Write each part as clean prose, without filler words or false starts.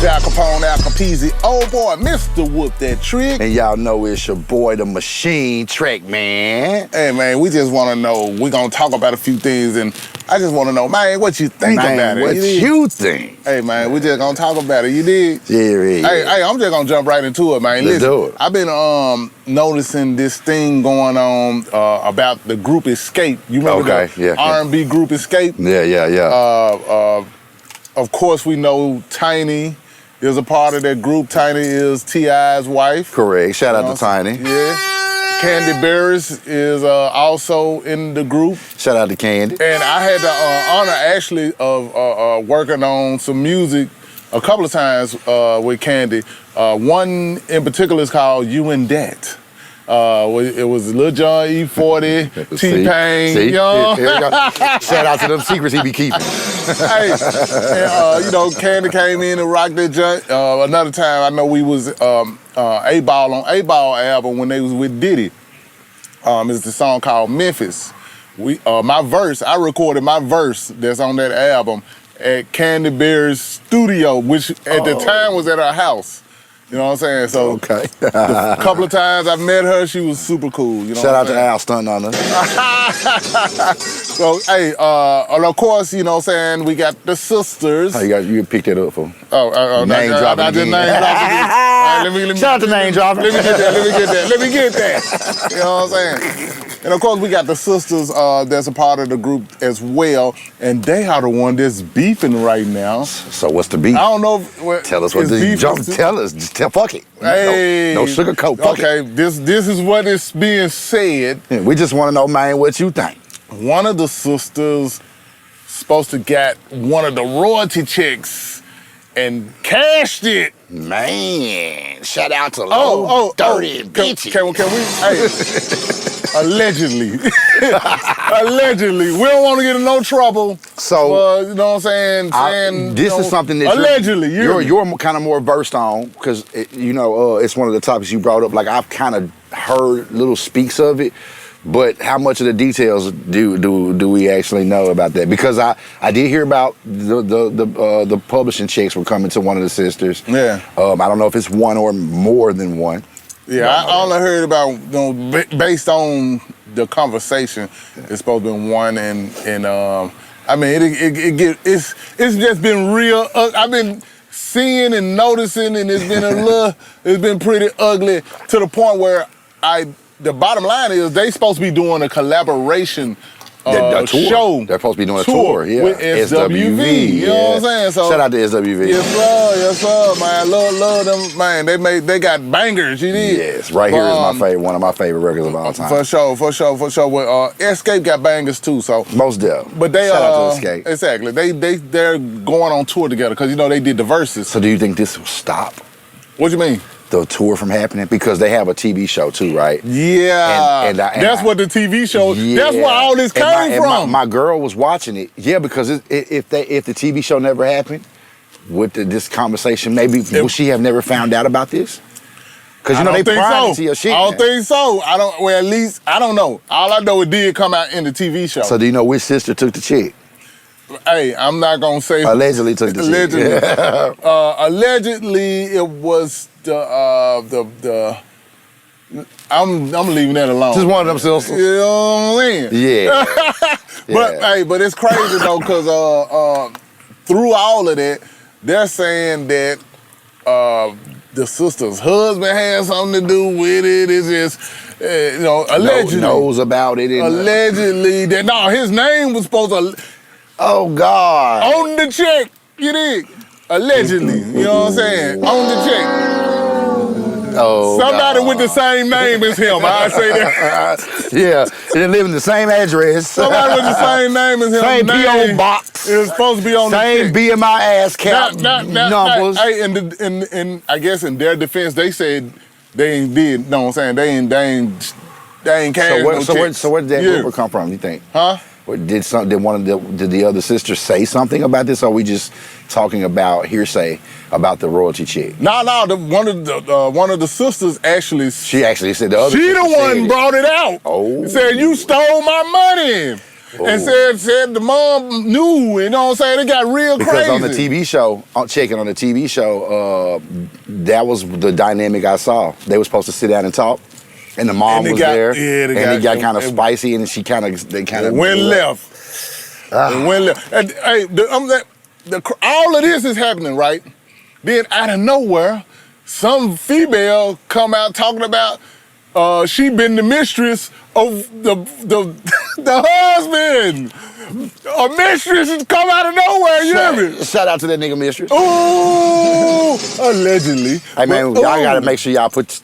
Easy, Al Capone, Al Capeasy. Oh boy, Mr. Whoop That Trick. And y'all know it's your boy, the Machine Track, man. Hey man, we just want to know, we're going to talk about a few things, and I just want to know, man, what you think about it? What you think? Hey man, we just going to talk about it, you dig? Yeah. Hey, I'm just going to jump right into it, man. Let's do it. I've been noticing this thing going on about the group Escape. You remember the R&B group Escape? Yeah. Of course, we know Tiny is a part of that group. Tiny is T.I.'s wife. Correct. Shout out to Tiny. Yeah. Candy Barris is also in the group. Shout out to Candy. And I had the honor, actually, of working on some music a couple of times with Candy. One in particular is called You and Dat. It was Lil Jon, E40, T-Pain, you know? Shout out to them secrets he be keeping. Hey, and, you know, Candy came in and rocked that joint. Another time, I know we was A-Ball on A-Ball album when they was with Diddy. It's the song called Memphis. I recorded my verse that's on that album at Candy Bear's studio, which at the time was at her house. You know what I'm saying? So a couple of times I met her, she was super cool. You know Shout out to Al stunting on her. So, hey, and of course, you know what I'm saying, we got the sisters. Oh, you picked that up for me. Name dropping. I just name dropping. Let me Shout out to name dropping. Let me get that. You know what I'm saying? And of course, we got the sisters that's a part of the group as well, and they are the one that's beefing right now. So what's the beef? I don't know. Tell us what the beef is. Tell us. Just tell, fuck it. Hey. No sugarcoat. Fuck it. This is what is being said. Yeah, we just want to know, man, what you think. One of the sisters supposed to get one of the royalty checks and cashed it. Man, shout out to dirty bitches. Can we? Hey. Allegedly. Allegedly. We don't want to get in no trouble. So, you know what I'm saying? This is something that allegedly you're kind of more versed on, because it's one of the topics you brought up. Like, I've kind of heard little speaks of it, but how much of the details do we actually know about that? Because I did hear about the publishing checks were coming to one of the sisters. Yeah. I don't know if it's one or more than one. Yeah, I only heard about, based on the conversation, it's supposed to be one, and I mean, it's just been real. I've been seeing and noticing, and it's been pretty ugly to the point where the bottom line is they supposed to be doing a collaboration show. They're supposed to be doing a tour, with SWV. You know what I'm saying? So shout out to SWV. Yes sir, man. Love them, man. They got bangers. You need. Yes, Right Here is my favorite, one of my favorite records of all time. For sure. Well, Escape got bangers too. So most definitely. But they shout out to Escape. Exactly. They're going on tour together because they did the verses. So do you think this will stop? What do you mean? The tour from happening, because they have a TV show too, right? Yeah, and that's what the TV show. Yeah. That's where all this came from. My girl was watching it. Yeah, because if the TV show never happened, would this conversation would she have never found out about this? Because they pry into your shit. I don't think so. Well, at least I don't know. All I know, it did come out in the TV show. So do you know which sister took the check? Hey, I'm not gonna say. Allegedly took the check. Allegedly, it was the I'm leaving that alone. Just one of them sisters. You know what I mean? Yeah. But it's crazy though, because through all of that, they're saying that the sister's husband had something to do with it. It's just allegedly knows about it. Allegedly, his name was supposed to. Oh God! On the check, you dig? Allegedly, you know what I'm saying? On the check. Oh, somebody with the same name as him. I say that. Yeah, they live in the same address. Somebody with the same name as him. Same P.O. box. It was supposed to be on same the check. BMI ass cap numbers. Hey, and I guess in their defense, they said they ain't did. Know what I'm saying? They ain't carrying So where did that rumor come from? You think? Huh? Did the other sisters say something about this, or are we just talking about hearsay about the royalty check? No. One of the sisters actually. She actually said the other. She the one brought it out. Oh. Said you stole my money. and said the mom knew. You know what I'm saying? It got real because crazy. on the TV show, that was the dynamic I saw. They were supposed to sit down and talk, and the mom was there, and it got kind of spicy, and they kind of went left. It went left. And, hey, all of this is happening, right? Then out of nowhere, some female come out talking about she been the mistress of the husband. A mistress has come out of nowhere, you hear me? Shout out to that nigga mistress. Ooh, allegedly. Hey man, y'all gotta make sure y'all put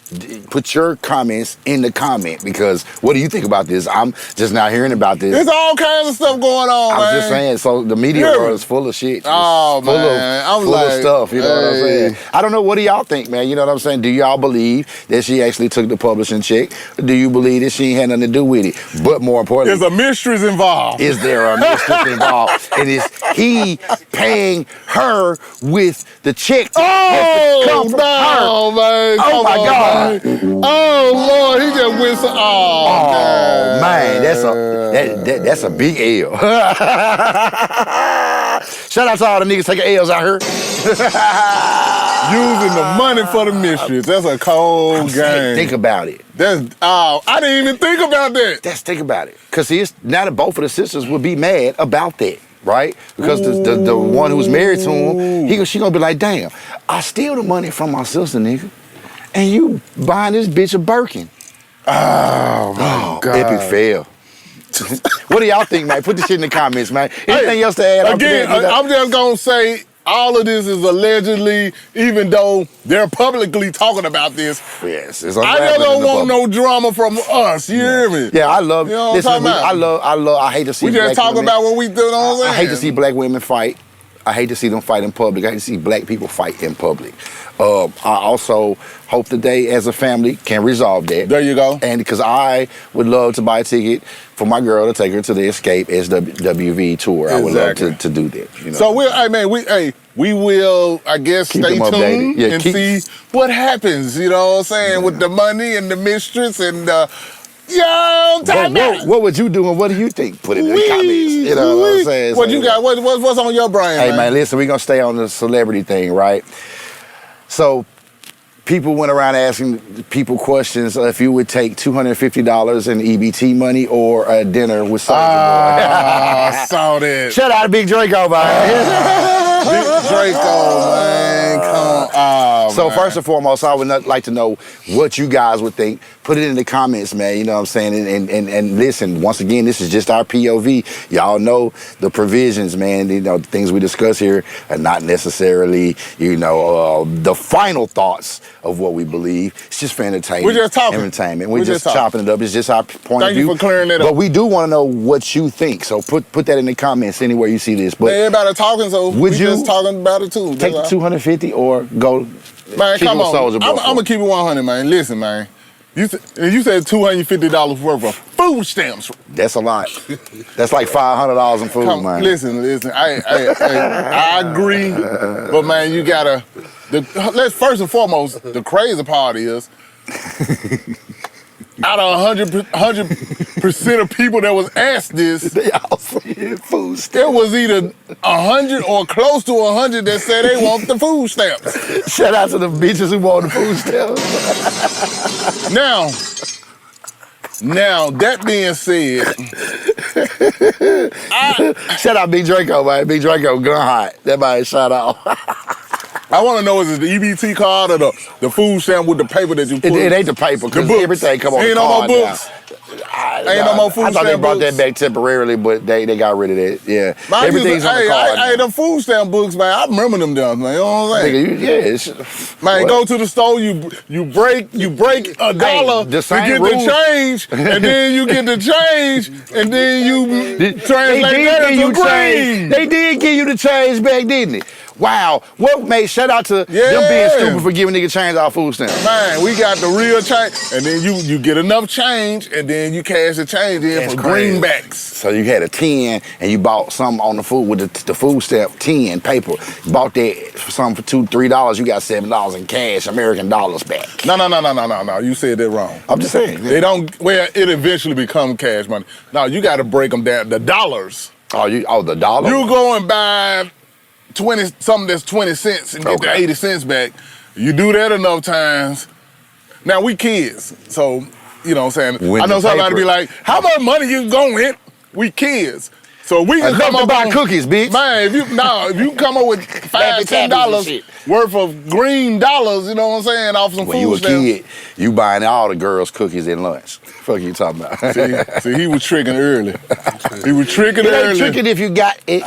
your comments in the comment, because what do you think about this? I'm just now hearing about this. There's all kinds of stuff going on, man. I'm just saying, so the media world is full of shit. Oh, full man. Full of stuff, you know what I'm saying? I don't know, what do y'all think, man? You know what I'm saying? Do y'all believe that she actually took the publishing check? Or do you believe that she ain't had nothing to do with it? But more importantly, there's a mistress involved. Is there a mistress involved? And is he paying her with the check that come from her? Man. Oh my God. Man. Oh Lord, he just went so. Oh man, that's a big L. Shout out to all the niggas taking L's out here. Using the money for the mistress. That's a cold game. Think about it. I didn't even think about that. Think about it. Because now that both of the sisters would be mad about that, right? Because the one who's married to him, she gonna be like, damn, I steal the money from my sister, nigga, and you buying this bitch a Birkin. Oh my God. Epic fail. What do y'all think, man? Put this shit in the comments, man. Anything else to add? Again, I'm just gonna say, all of this is allegedly, even though they're publicly talking about this. Yes, it's I just don't want no drama from us. You hear me? Yeah, I love. You know what listen, I'm talking about? I hate to see. We just talking about what we do. I hate to see black women fight. I hate to see them fight in public. I hate to see black people fight in public. I also hope that they, as a family, can resolve that. There you go. And because I would love to buy a ticket for my girl to take her to the Escape SWV tour. I would love to do that. You know? So we will, I guess, stay tuned and see what happens. You know what I'm saying, with the money and the mistress and what would you do and what do you think? Put it in the comments. You know what I'm saying? What you got? What's on your brain? Hey man, listen, we're gonna stay on the celebrity thing, right? So people went around asking people questions if you would take $250 in EBT money or a dinner with Soulja Boy. I saw that. Shout out to Big Draco, man. Big Draco, man. Come on. So first and foremost, I would like to know what you guys would think. Put it in the comments, man. You know what I'm saying? And listen, once again, this is just our POV. Y'all know the provisions, man. You know, the things we discuss here are not necessarily, the final thoughts of what we believe. It's just for entertainment. We're just talking. Entertainment. We're just chopping it up. It's just our point of view. Thank you for clearing it up. But we do want to know what you think. So put that in the comments anywhere you see this. But everybody talking, so we just talking about it too. Take the $250 or go. Man, come on. Soulja Boy I'm gonna keep it 100, man. Listen, man. You said $250 worth of food stamps. That's a lot. That's like $500 in food, man. Listen. I agree, but man, you gotta. Let's first and foremost. The crazy part is, out of 100% of people that was asked this, they all said food stamps. There was either 100 or close to 100 that said they want the food stamps. Shout out to the bitches who want the food stamps. Now that being said, shout out Big Draco, man. Big Draco, gun hot. That man shout out. I want to know, is it the EBT card or the food stamp with the paper that you put? It ain't the paper, because everything come on the card. Ain't no more books. Ain't no more food stamp. I thought they brought that back temporarily, but they got rid of that. Yeah, everything's on the card. Hey, the food stamp books, man. I remember them down, man. You know what I'm saying? Man, go to the store. You break $1 to get the change, and then you get the change, and then you translate that into green. They did give you the change back, didn't it? Wow. What made, shout out to them being stupid for giving nigga change off food stamps. Man, we got the real change. And then you get enough change, and then you cash the change in for greenbacks. So you had a 10, and you bought something on the food with the food stamp 10 paper. You bought that for something for $2, $3. You got $7 in cash, American dollars back. No. You said that wrong. I'm just saying. They don't, well, it eventually become cash money. No, you got to break them down. The dollars. Oh, the dollar? You go and buy something that's 20 cents and get the 80 cents back. You do that enough times. Now, we kids, so, you know what I'm saying? I know somebody be like, how much money you going? We kids. So we can come up buy cookies, bitch. Man, if you come up with $5, $10 worth of green dollars, you know what I'm saying, off some when food you a stamps. kid, you buying all the girls cookies at lunch. Fuck you talking about? See, he was tricking early. He was tricking early. Ain't tricking if you got it.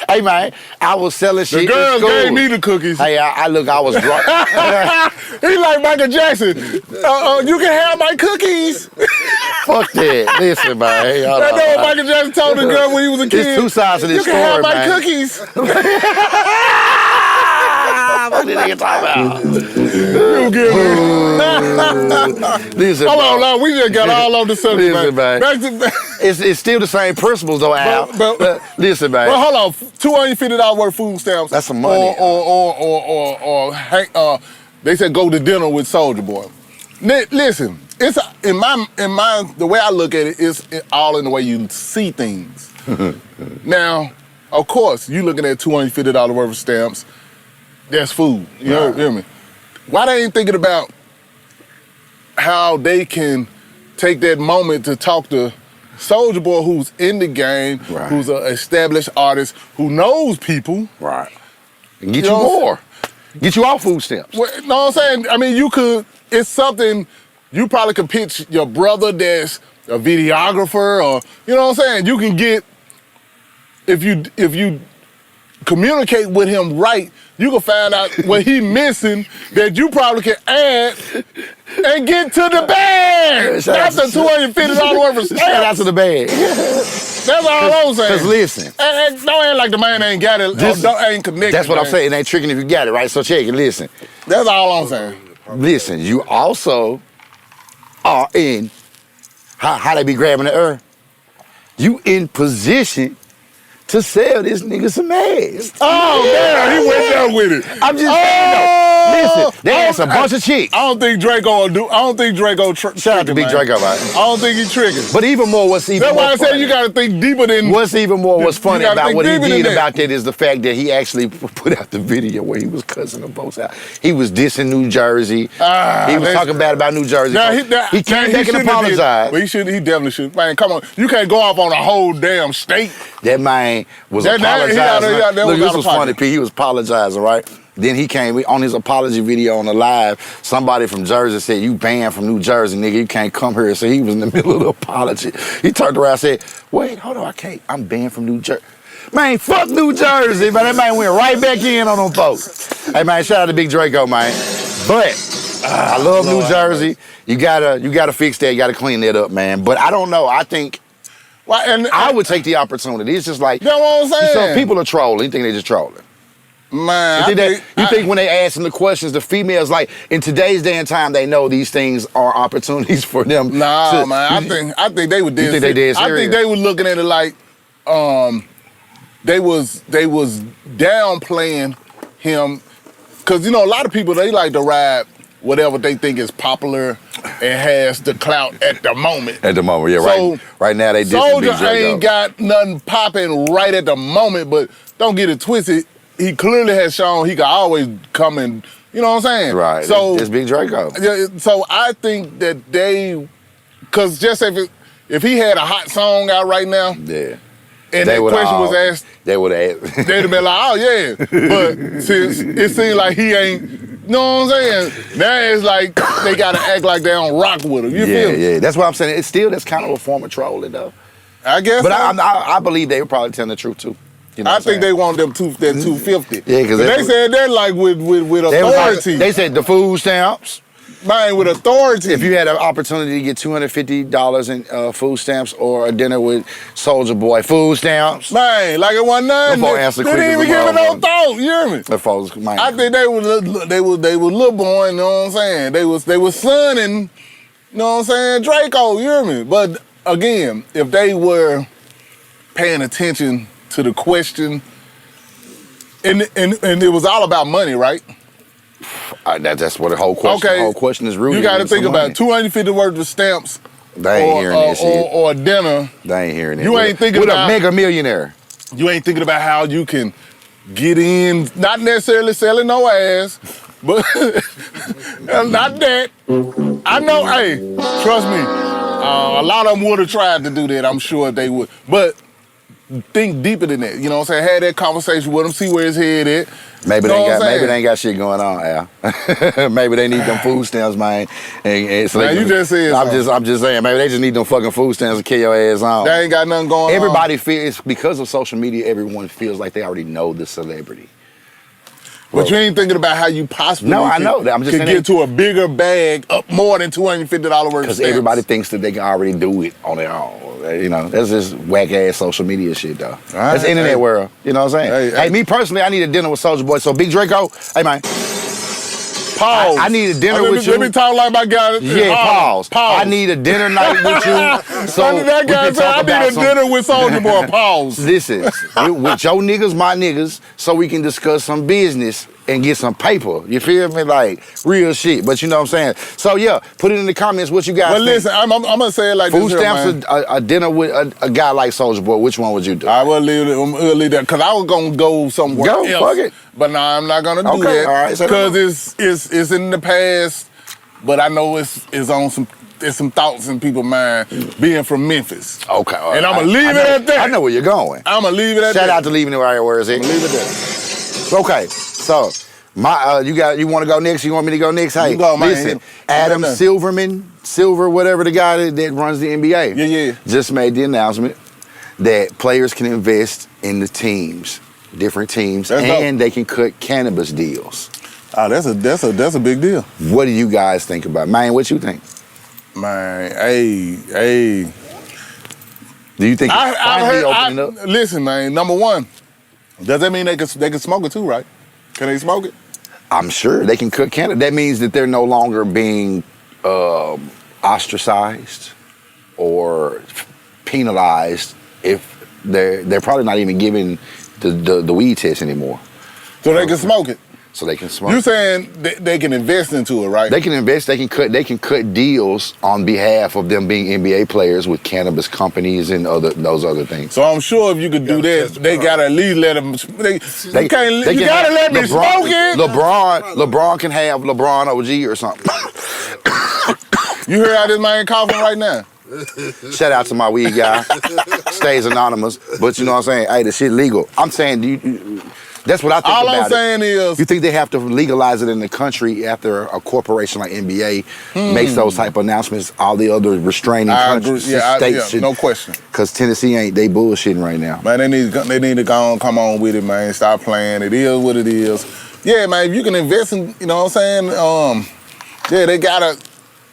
Hey man, I was selling shit. The girls gave me the cookies. Hey, I was drunk. He like Michael Jackson. You can have my cookies. Fuck that. Listen, man. Hey, I know what Michael Jackson told the girl when he was a kid. There's two sides of this story, man. You can have my man. cookies. What did nigga talk about? You give me. Listen, hold on, we just got all on the subject, listen, man. Back to, it's still the same principles, though, Al. But listen, man. Well, hold on. $250 worth of food stamps. That's some money. Or they said go to dinner with Soulja Boy. Listen, it's in my the way I look at it, it's all in the way you see things. Now, of course, you looking at $250 worth of stamps. That's food. You hear me? Why they ain't thinking about how they can take that moment to talk to Soulja Boy, who's in the game, who's an established artist, who knows people. Right. And get you more. Get you off food stamps. Well, know what I'm saying? I mean, it's something you probably could pitch your brother that's a videographer, or, you know what I'm saying? You can get, if you communicate with him right, you can find out what he missing that you probably can add and get to the bag. That's the $250 worth of stamps. Shout out to the bag. That's all I'm saying. Because listen. Don't act like the man ain't got it, ain't connected. That's what I'm saying. It ain't tricking if you got it, right? So check it, listen. That's all I'm saying. Listen, you also are in, how they be grabbing the earth? You in position to sell this nigga some ass. Oh, man, he went down with it. I'm just saying, though. Listen, they asked a bunch of chicks. I don't think Draco Shout out to Big Draco, man. I don't think he tricking. But even more, what's even That's more why I said you got to think deeper than... What's even more, what's funny about what he did that. about that is the fact that he actually put out the video where he was cussing them both out. He was dissing New Jersey. He was talking bad about New Jersey. He came back and apologized. But he definitely should. Man, come on. You can't go off on a whole damn state. That man was apologizing. Look, this was funny, P. He was apologizing, right? Then he came on his apology video on the live. Somebody from Jersey said, "You banned from New Jersey, nigga. You can't come here." So he was in the middle of the apology. He turned around and said, "Wait, hold on, I can't. I'm banned from New Jersey." Man, fuck New Jersey, man. That man went right back in on them folks. Hey, man, shout out to Big Draco, man. But I love New Jersey. You gotta fix that. You gotta clean that up, man. But I don't know. I think. Well, and I would take the opportunity. It's just like, you know what I'm saying? So people are trolling. You think they just trolling? Man, you think when they ask them the questions, the females, like, in today's day and time, they know these things are opportunities for them. Nah, man, I think they were dead. You think they dead serious? I think they were looking at it like they was downplaying him, because you know a lot of people, they like to ride whatever they think is popular and has the clout at the moment. At the moment, yeah, so, right now they dissing Big Soulja ain't got nothing popping right at the moment, but don't get it twisted. He clearly has shown he can always come and, you know what I'm saying? Right, so it's Big Draco. So I think that because just if he had a hot song out right now, yeah, and that question was asked, they would have asked. They'd have been like, oh yeah. But since it seems like he ain't, you know what I'm saying? Now it's like they gotta act like they don't rock with him. You feel me? Yeah, that's what I'm saying. It's still, that's kind of a form of trolling though. I guess. But I believe they were probably telling the truth too. You know I think they want them that 250. Yeah, because they said that like with authority. They said the food stamps, Man, with authority. If you had an opportunity to get $250 in food stamps or a dinner with Soulja Boy, food stamps. Man, like it wasn't nothing. Them folks answer They quick didn't as even a give it no motherfucker. thought, you hear me? Them folks, man. I think they were little boy, you know what I'm saying? They was sonning, you know what I'm saying, Draco, you hear me? But again, if they were paying attention to the question, and it was all about money, right? That's what the whole question. Okay. The whole question is rooted. You got to in think some about money. 250 worth of stamps. They ain't hearing that shit. Or dinner. They ain't hearing it. You ain't thinking with about a mega millionaire. You ain't thinking about how you can get in, not necessarily selling no ass, but not that. I know, hey, trust me, a lot of them would have tried to do that, I'm sure they would. But think deeper than that, you know what I'm saying? Have that conversation with them, see where his head at. Maybe You know what I'm they saying? ain't got shit going on, Al. Maybe they need them food stamps, man. And so Man, you just said I'm just saying, maybe they just need them fucking food stamps to kill your ass on. They ain't got nothing going on. Everybody feels, because of social media, everyone feels like they already know the celebrity. But you ain't thinking about how you possibly No, I know that. I'm just could saying get to a bigger bag up more than $250 worth of because stamps. everybody thinks that they can already do it on their own. You know, that's just whack ass social media shit, though. That's the internet world. You know what I'm saying? Hey, me personally, I need a dinner with Soulja Boy. So Big Draco, hey man, Pause. I need a dinner with you. Let me talk like my guy. Yeah, pause. I need a dinner night with you. So that we guy can said, talk I about need a dinner with Soulja Boy. Pause. Listen, with your niggas, my niggas, so we can discuss some business and get some paper. You feel me? Like real shit. But you know what I'm saying? So yeah, put it in the comments what you guys Well, think. listen, I'm gonna say it like Food this. stamps a dinner with a guy like Soulja Boy. Which one would you do? I will leave that because I was gonna go somewhere Go, else. fuck it. But now I'm not gonna do Okay, that all right, so because it's in the past. But I know it's on some thoughts in people's mind being from Memphis. Okay, all right. And I'm gonna leave it at that. I know where you're going. I'm gonna leave it at that. Shout out to leaving it right where it's at. Leave it there. Okay, so you want to go next? You want me to go next? Hey, You go, man. listen, Adam Silver, whatever the guy that runs the NBA, Yeah. just made the announcement that players can invest in the teams, different teams, That's and dope. they can cut cannabis deals. Oh, that's a big deal. What do you guys think about it? Man, what you think? Man, hey. Do you think it's finally opening up? Listen, man, number one, does that mean they can smoke it too, right? Can they smoke it? I'm sure they can cut cannabis. That means that they're no longer being ostracized or penalized if they're probably not even giving the weed test anymore. So they can smoke it. So they can smoke. You saying they can invest into it, right? They can invest. They can cut deals on behalf of them being NBA players with cannabis companies and those other things. So I'm sure if you could do that, they gotta at least let them. You gotta let me smoke it. LeBron can have LeBron OG or something. You hear how this man coughing right now? Shout out to my weed guy. Stays anonymous, but you know what I'm saying. Hey, the shit legal. I'm saying, that's what I think All about I'm saying is, you think they have to legalize it in the country after a corporation like NBA makes those type of announcements? All the other restraining countries, states should, no question. Because Tennessee they bullshitting right now. Man, they need to go on, come on with it, man. Stop playing. It is what it is. Yeah, man. If you can invest in, you know what I'm saying? Yeah, they gotta.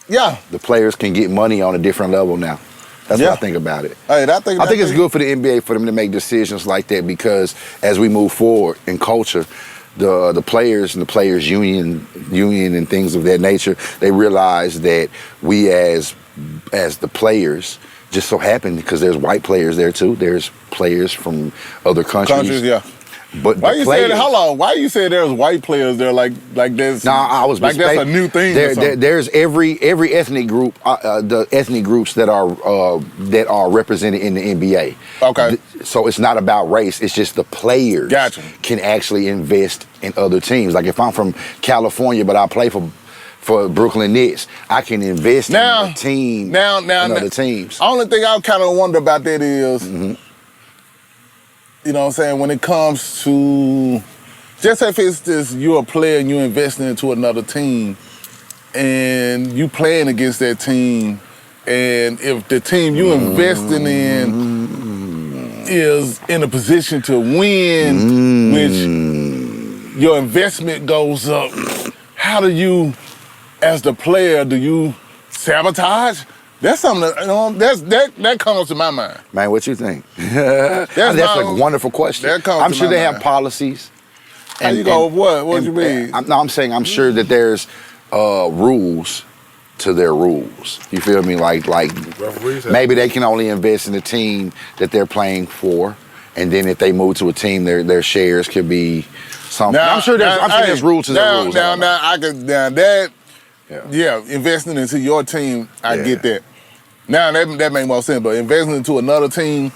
Yeah. The players can get money on a different level now. That's what I think about it. Hey, I think it's good for the NBA for them to make decisions like that because as we move forward in culture, the players and the players union and things of that nature, they realize that we as the players just so happen because there's white players there too. There's players from other countries. Yeah. But why you said hold on? Why you said there's white players there like this? Nah, I was like that's a new thing. There's every ethnic group, the ethnic groups that are represented in the NBA. Okay. So it's not about race. It's just the players can actually invest in other teams. Like if I'm from California, but I play for Brooklyn Nets, I can invest in a team. Now, other teams. Only thing I kind of wonder about that is. You know what I'm saying? When it comes to, just if it's this, you're a player and you're investing into another team and you playing against that team, and if the team you investing in is in a position to win, which your investment goes up, how do you as the player, do you sabotage? That's something that comes to my mind. Man, what you think? That's a wonderful question. I'm sure they have policies. And you go, what? What you mean? I'm saying I'm sure that there's rules to their rules. You feel me? Like maybe they can only invest in the team that they're playing for, and then if they move to a team, their shares could be something. I'm sure there's rules to their rules. Investing into your team, I get that. Now that makes more sense, but investing into another team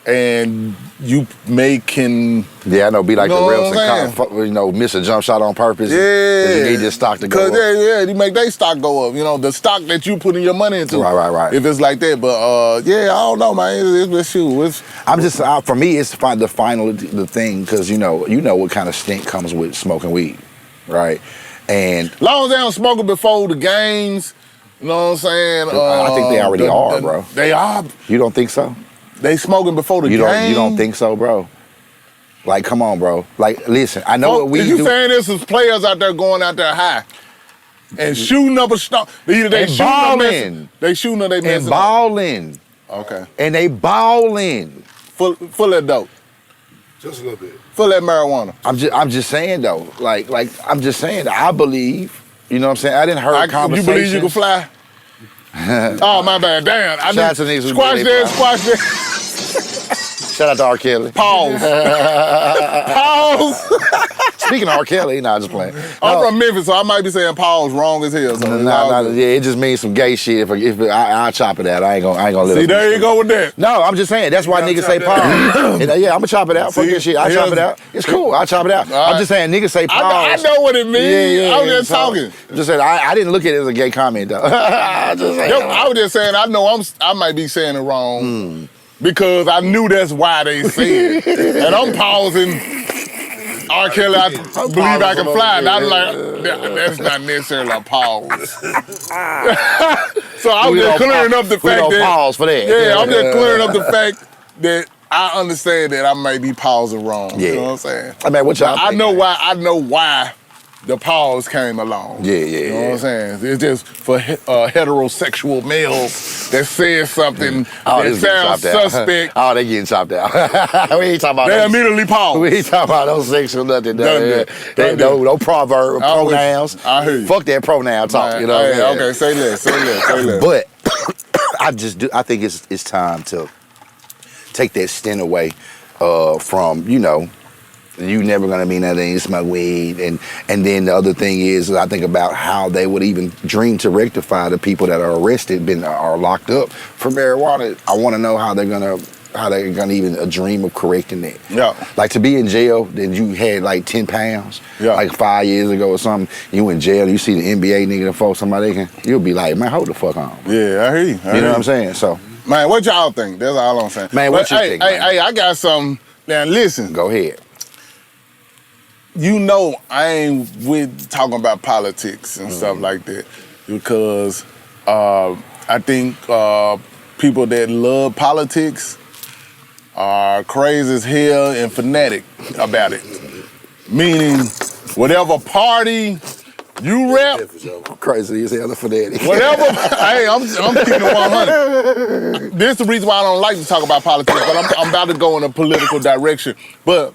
and you making I know, be like the refs and miss a jump shot on purpose. Yeah, you need your stock to go up. You make their stock go up. You know, the stock that you putting your money into. Right. If it's like that, but I don't know, man. It's shoot. For me, it's the thing because you know what kind of stink comes with smoking weed, right? And long as they don't smoke it before the games, you know what I'm saying? I think they already are, bro. They are. You don't think so? They smoking before the game. You don't think so, bro? Like, come on, bro. Like, listen, I know what we do. You saying there's some players out there going out there high and shooting up a star? Either they shooting balling. They shooting or they missing. And balling. Okay. And they balling. Full of dope. Just a little bit. Full of marijuana. I'm just saying though. Like I'm just saying. I believe. You know what I'm saying? I didn't heard conversations. You believe you can fly? Oh my bad. Damn. Squash there. Shout out to R. Kelly. Pause. Pause. Speaking of R. Kelly, nah, just playing. I'm from Memphis, so I might be saying pause wrong as hell. So it just means some gay shit. If I'll chop it out. I ain't gonna let it. See, there you go with that. No, I'm just saying. That's why niggas say pause. I'm gonna chop it out. Fuck that shit. I'll chop it out. It's cool. I'll chop it out. I'm just saying niggas say pause. I know what it means. Yeah, I was just talking. Just saying. I didn't look at it as a gay comment though. I was just saying. I know I might be saying it wrong. Because I knew that's why they said it. And I'm pausing. R. Kelly, I believe I can fly. And I'm like, that's not necessarily a pause. So I was just clearing up the fact that. We don't pause for that. Yeah, I'm just clearing up the fact that I understand that I may be pausing wrong. Yeah. You know what I'm saying? I mean, what y'all think, I know why the pause came along. Yeah. You know what I'm saying? It's just for heterosexual males that says something that sounds suspect. Oh, they getting chopped out. We ain't talking about They immediately pause. We ain't talking about no sexual nothing. No proverb, pronouns. I hear you. Fuck that pronoun talk. Man, you know what I'm saying? Okay, say less. But I think it's time to take that stint away from, you never gonna be nothing, you smoke weed. And then the other thing is, I think about how they would even dream to rectify the people that are arrested, are locked up for marijuana. I wanna know how they're gonna even dream of correcting that. Yeah. Like to be in jail, then you had like 10 pounds, yeah, like 5 years ago or something, you in jail, you see the NBA nigga that fought somebody, you'll be like, man, hold the fuck on. Yeah, I hear you. You know what I'm saying? So. Man, what y'all think? That's all I'm saying. Man, what you think? Hey, I got something. Now listen. Go ahead. You know I ain't with talking about politics and stuff like that because I think people that love politics are crazy as hell and fanatic about it. Meaning, whatever party you rep, crazy as hell and fanatic. Whatever. Hey, I'm keeping it 100. This is the reason why I don't like to talk about politics, but I'm about to go in a political direction. But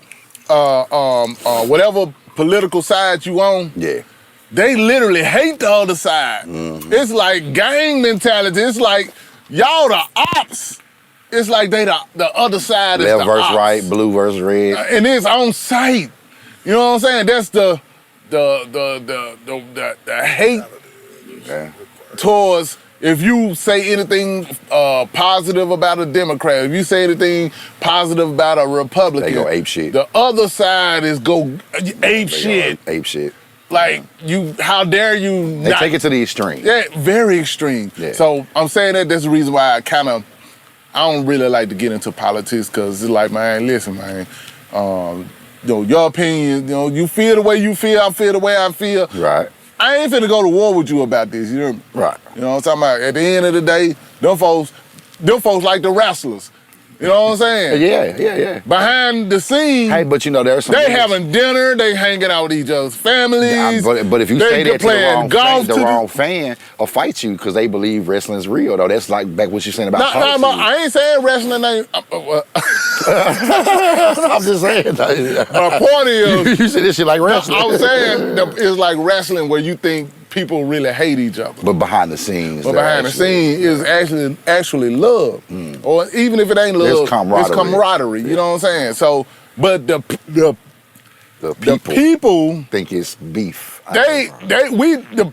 whatever political side you on, they literally hate the other side. It's like gang mentality. It's like y'all the ops. It's like they the other side is the left versus ops. right, blue versus red. And it's on sight. You know what I'm saying? That's the hate towards. If you say anything positive about a Democrat, if you say anything positive about a Republican, they go ape shit. The other side is go ape shit. Ape shit. Like how dare you? They take it to the extreme. Yeah, very extreme. Yeah. So I'm saying that's the reason why I don't really like to get into politics because it's like, man, listen, man. Your opinion, you feel the way you feel, I feel the way I feel. Right. I ain't finna go to war with you about this, you hear me? Right. You know what I'm talking about? At the end of the day, them folks like the wrestlers. You know what I'm saying? Yeah. Behind the scenes, Hey, but you know, there's some they niggas- having dinner, they hanging out with each other's families. Yeah, but if you say that to playing golf the wrong fan will fight you because they believe wrestling's real, though. That's like back what you're saying about politics. I ain't saying wrestling ain't. I'm just saying. My point is, you said this shit like wrestling. I was saying it's like wrestling where you think people really hate each other. But behind the scenes. But behind the scenes is actually love. Or even if it ain't love, It's camaraderie. You know what I'm saying? So, but the people think it's beef.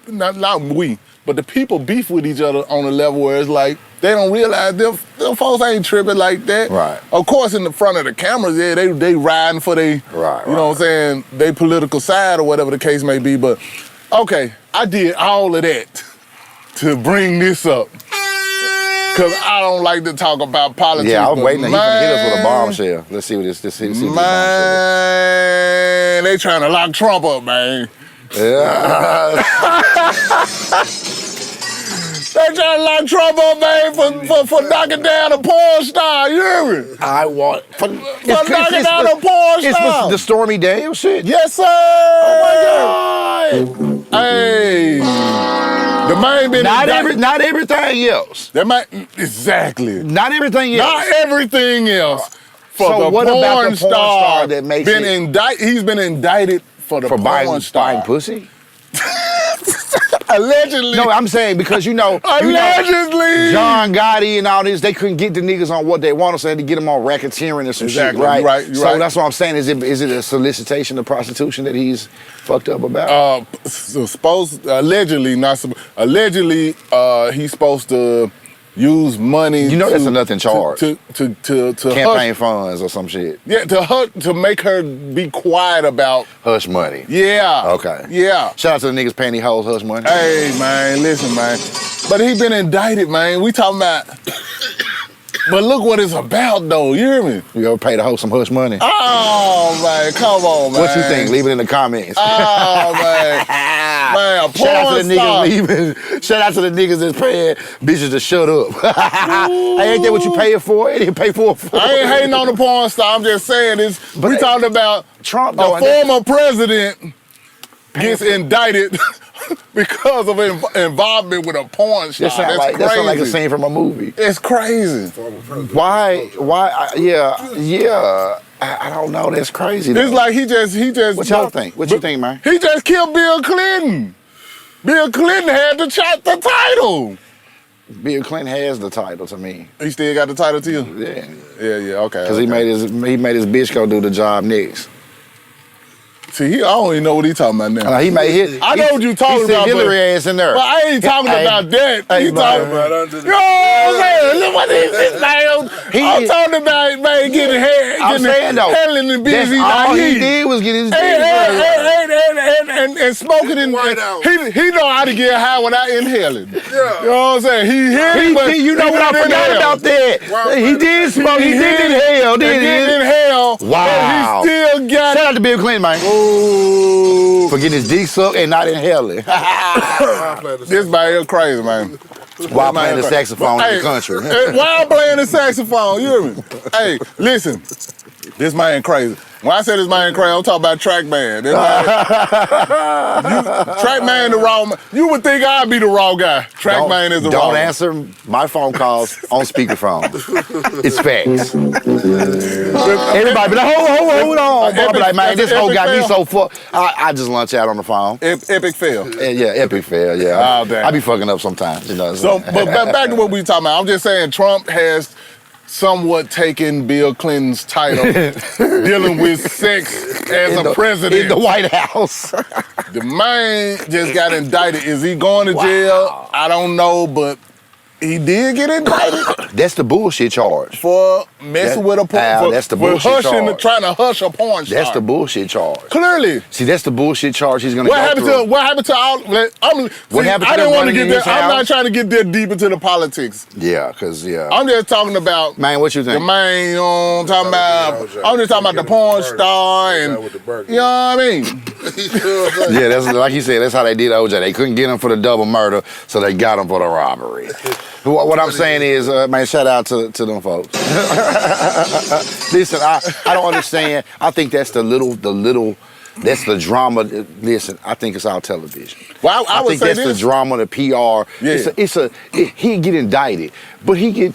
not we, but the people beef with each other on a level where it's like they don't realize them folks ain't tripping like that. Right. Of course, in the front of the cameras, yeah, they riding for they, Right, you know what I'm saying, they political side or whatever the case may be. But okay, I did all of that to bring this up. Cause I don't like to talk about politics. Yeah, I was waiting. He's gonna hit us with a man, bombshell. Let's see what this. Man, they trying to lock Trump up, man. Yeah. They trying to lock Trump up, man, for knocking down a porn star. You hear me? I want For knocking down a porn star. It's the Stormy Daniels shit. Yes, sir. Oh my God. Hey, the man been Not everything else. Exactly. Not everything else. Not everything else. For So the what porn about the porn star that makes been it- He's been indicted for the For porn star. buying pussy? Allegedly. No, I'm saying because Allegedly. John Gotti and all this, they couldn't get the niggas on what they wanted, so they had to get them on racketeering and some Exactly. shit, right? You're So right. that's what I'm saying. Is it a solicitation of prostitution that he's fucked up about? Allegedly, he's supposed to use money. You know that's a nothing charge. To Campaign hush, funds or some shit. yeah, to make her be quiet about. Hush money. Yeah. Okay. Yeah. Shout out to the niggas paying these hoes hush money. Hey man, listen man, but he been indicted, man. We talking about. But look what it's about, though. You hear me? You ever pay the host some hush money? Oh man, come on, man. What you think? Leave it in the comments. Oh man, man, a Shout out to porn the star. niggas leaving. Shout out to the niggas that's paying bitches to shut up. Hey, ain't that what you pay it for? It didn't pay for it. I ain't hating on the porn star. I'm just saying we talking about Trump, though, a former president gets indicted because of involvement with a porn star. That sound like a scene from a movie. It's crazy. Why? I don't know. That's crazy. It's though. like he just. What y'all think? What you think, man? He just killed Bill Clinton. Bill Clinton had the title. Bill Clinton has the title to me. He still got the title to you? Yeah. Yeah, okay. Because he made his bitch go do the job next. See, I don't even know what he talking about now. He made his. I know what you talking he about, Hillary ass in there. But I ain't talking about that. Hey, You talking about under the. You know what I'm saying? Look what this man. I'm talking about man getting head. I'm saying though, handling the that's business all like he did was get his dick. and smoking in White House. he know how to get high without inhaling. Yeah. You know what I'm saying? He hit it, but You know what I forgot about that? He did smoke. He did inhale. He Did did he? inhale. Wow. But he still got Shout out to Bill Clinton, man. Ooh. For getting his dick sucked and not inhaling. This man is crazy, man. While playing the saxophone in the country. While playing the saxophone, you hear me? Hey, listen, this man crazy. When I say this man crazy, I'm talking about Track Man. Track Man the raw man. You would think I'd be the raw guy. Track Man is the raw Don't man. answer my phone calls on speakerphone. It's facts. Everybody be like, hold on. I'll be like, man, this whole got me so fucked. I just lunch out on the phone. Epic fail. Yeah, epic fail, yeah. Oh, damn. I be fucking up sometimes, you know. So, but back to what we talking about. I'm just saying Trump has somewhat taken Bill Clinton's title, dealing with sex as a president. In the White House. The man just got indicted. Is he going to jail? I don't know, but he did get indicted That's the bullshit charge. for messing with a porn. Al, that's the bullshit charge. Trying to hush a porn star. That's the bullshit charge. Clearly. See, that's the bullshit charge he's gonna What go happened through. to all? What happened to I them didn't want to running get in there. his I'm not house? trying to get that deep into the politics. Yeah, because, I'm just talking about Man, what you the think? man. You know what I'm talking about? I'm just talking about the porn star and with the burger. you know what I mean. Yeah, that's like he said, that's how they did OJ. They couldn't get him for the double murder, so they got him for the robbery. What I'm saying is, man, shout out to them folks. Listen, I don't understand. I think that's that's the drama. Listen, I think it's our television. Well, I would think say that's the drama, the PR. Yeah. He'd get indicted, but he could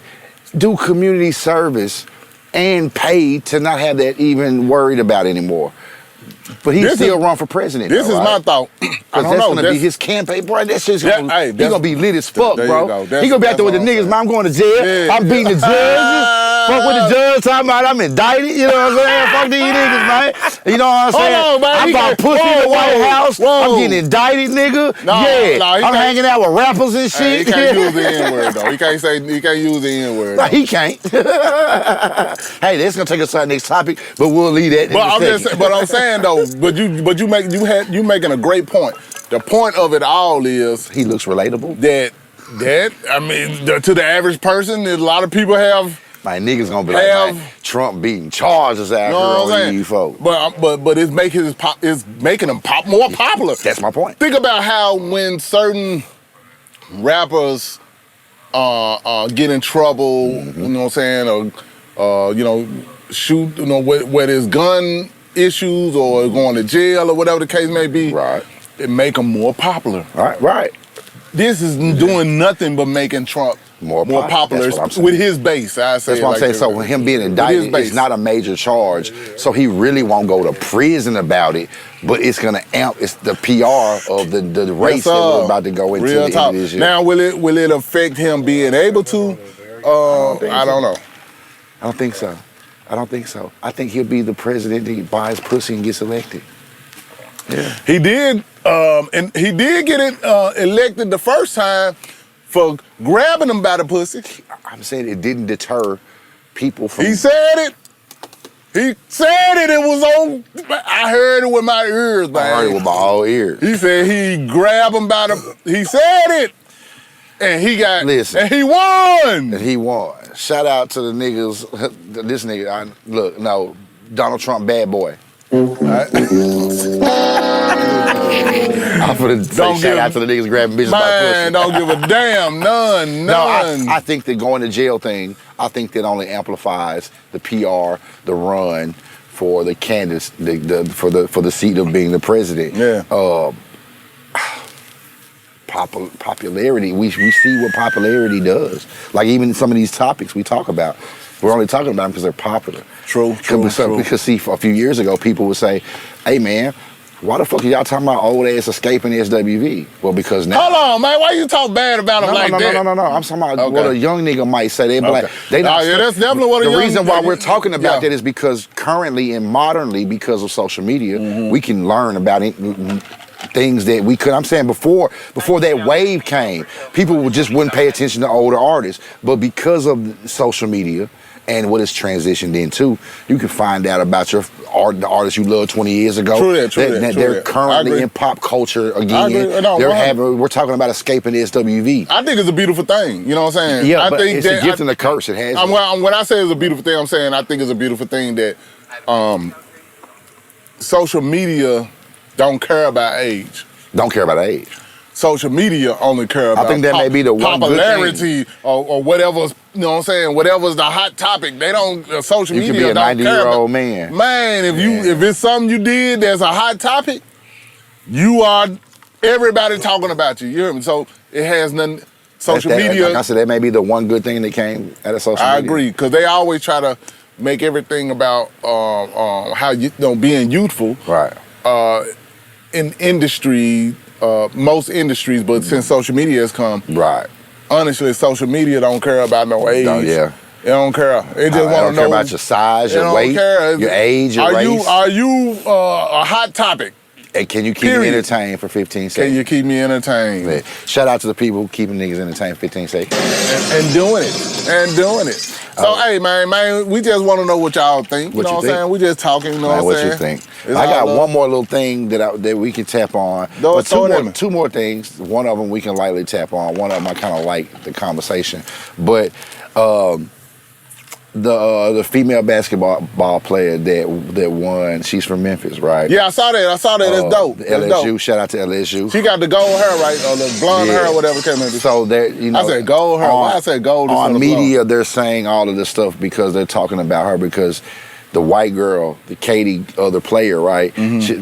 do community service and pay to not have that even worried about anymore. But he still run for president. This is my thought. I don't know. That's gonna be his campaign, bro. That shit's gonna, he gonna be lit as fuck, bro. He gonna be out there with the niggas, man, I'm going to jail. Yeah. I'm beating the judges. Fuck with the judge, talking about I'm indicted. You know what I'm saying? Fuck these niggas, man. You know what I'm saying? Hold on, man. I'm about pussy in the White House. I'm getting indicted, nigga. I'm hanging out with rappers and shit. He can't use the N-word, though. He can't use the N-word. No, he can't. Hey, that's gonna take us to our next topic, but we'll leave that. But I'm saying though, you making a great point. The point of it all is he looks relatable. That I mean, to the average person, a lot of people have. My niggas gonna be like, man, Trump beating charges out here on you folks. But it's making them more popular. That's my point. Think about how when certain rappers get in trouble, you know what I'm saying, or shoot, where there's gun issues or going to jail or whatever the case may be. Right. It make them more popular. Right. This is doing nothing but making Trump more popular with his base. That's what I'm saying. So with him being indicted, it's not a major charge. So he really won't go to prison about it, but it's gonna amp. It's the PR of the race that we're about to go into. Real talk. This year. Now, will it affect him being able to? I don't know. I don't think so. I think he'll be the president. He buys pussy and gets elected. Yeah. He did, and he did get elected the first time for grabbing him by the pussy. I'm saying it didn't deter people from. He said it. He said it. It was on. I heard it with my ears, man. I heard it with my all ears. He said he grabbed him by the. He said it, and he got. Listen. And he won. And he won. Shout out to the niggas. This nigga. Donald Trump, bad boy. I'm gonna say shout out to the niggas grabbing bitches by pussy. Man, don't give a damn. None. No, I think the going to jail thing, I think that only amplifies the PR, the run for the candidates, for the seat of being the president. Yeah. Popularity. We see what popularity does. Like even some of these topics we talk about, we're only talking about them because they're popular. True. Because see, a few years ago, people would say, "Hey, man, why the fuck are y'all talking about old ass escaping SWV?" Well, because now. Hold on, man. Why you talk bad about him like that? No. I'm talking about what a young nigga might say. They be like, that's definitely what a young. The reason why we're talking about that is because currently and modernly, because of social media, we can learn about it. Things that we could. I'm saying before that wave came, people just wouldn't pay attention to older artists. But because of social media and what it's transitioned into, you can find out about the artists you loved 20 years ago. True that. They're currently in pop culture again. We're talking about escaping the SWV. I think it's a beautiful thing. You know what I'm saying? Yeah, but it's a gift and a curse. It has. When I say it's a beautiful thing, I'm saying I think it's a beautiful thing that social media don't care about age. Social media only care about. I think that may be the one popularity or whatever's. You know what I'm saying? Whatever's the hot topic, they don't. Social media You could be a 90-year-old man. Man, if it's something you did that's a hot topic, you are everybody talking about you. You hear me? So it has nothing. Social media. Like I said, that may be the one good thing that came out of social media. I agree, because they always try to make everything about how being youthful. Right. In industry, most industries, but since social media has come, right. Honestly, social media don't care about no age. Yeah. It don't care. It just want to know care about your size, your weight, your age, your race. Are you a hot topic? And can you keep me entertained for 15 seconds? Can you keep me entertained? Yeah. Shout out to the people keeping niggas entertained 15 seconds. And doing it. So, hey, man, we just want to know what y'all think. You know what I'm saying? We just talking, you know what I'm saying? What you think? I got one more little thing that we can tap on. Two more things. One of them we can lightly tap on. One of them I kind of like the conversation. But the female basketball player that won. She's from Memphis, right? Yeah, I saw that. That's dope. That's LSU. dope. Shout out to LSU. She got the gold hair, right? Or the blonde hair, or whatever came in. So that I said gold hair. Why I said gold? On media, they're saying all of this stuff because they're talking about her because the white girl, the Katie, other player, right?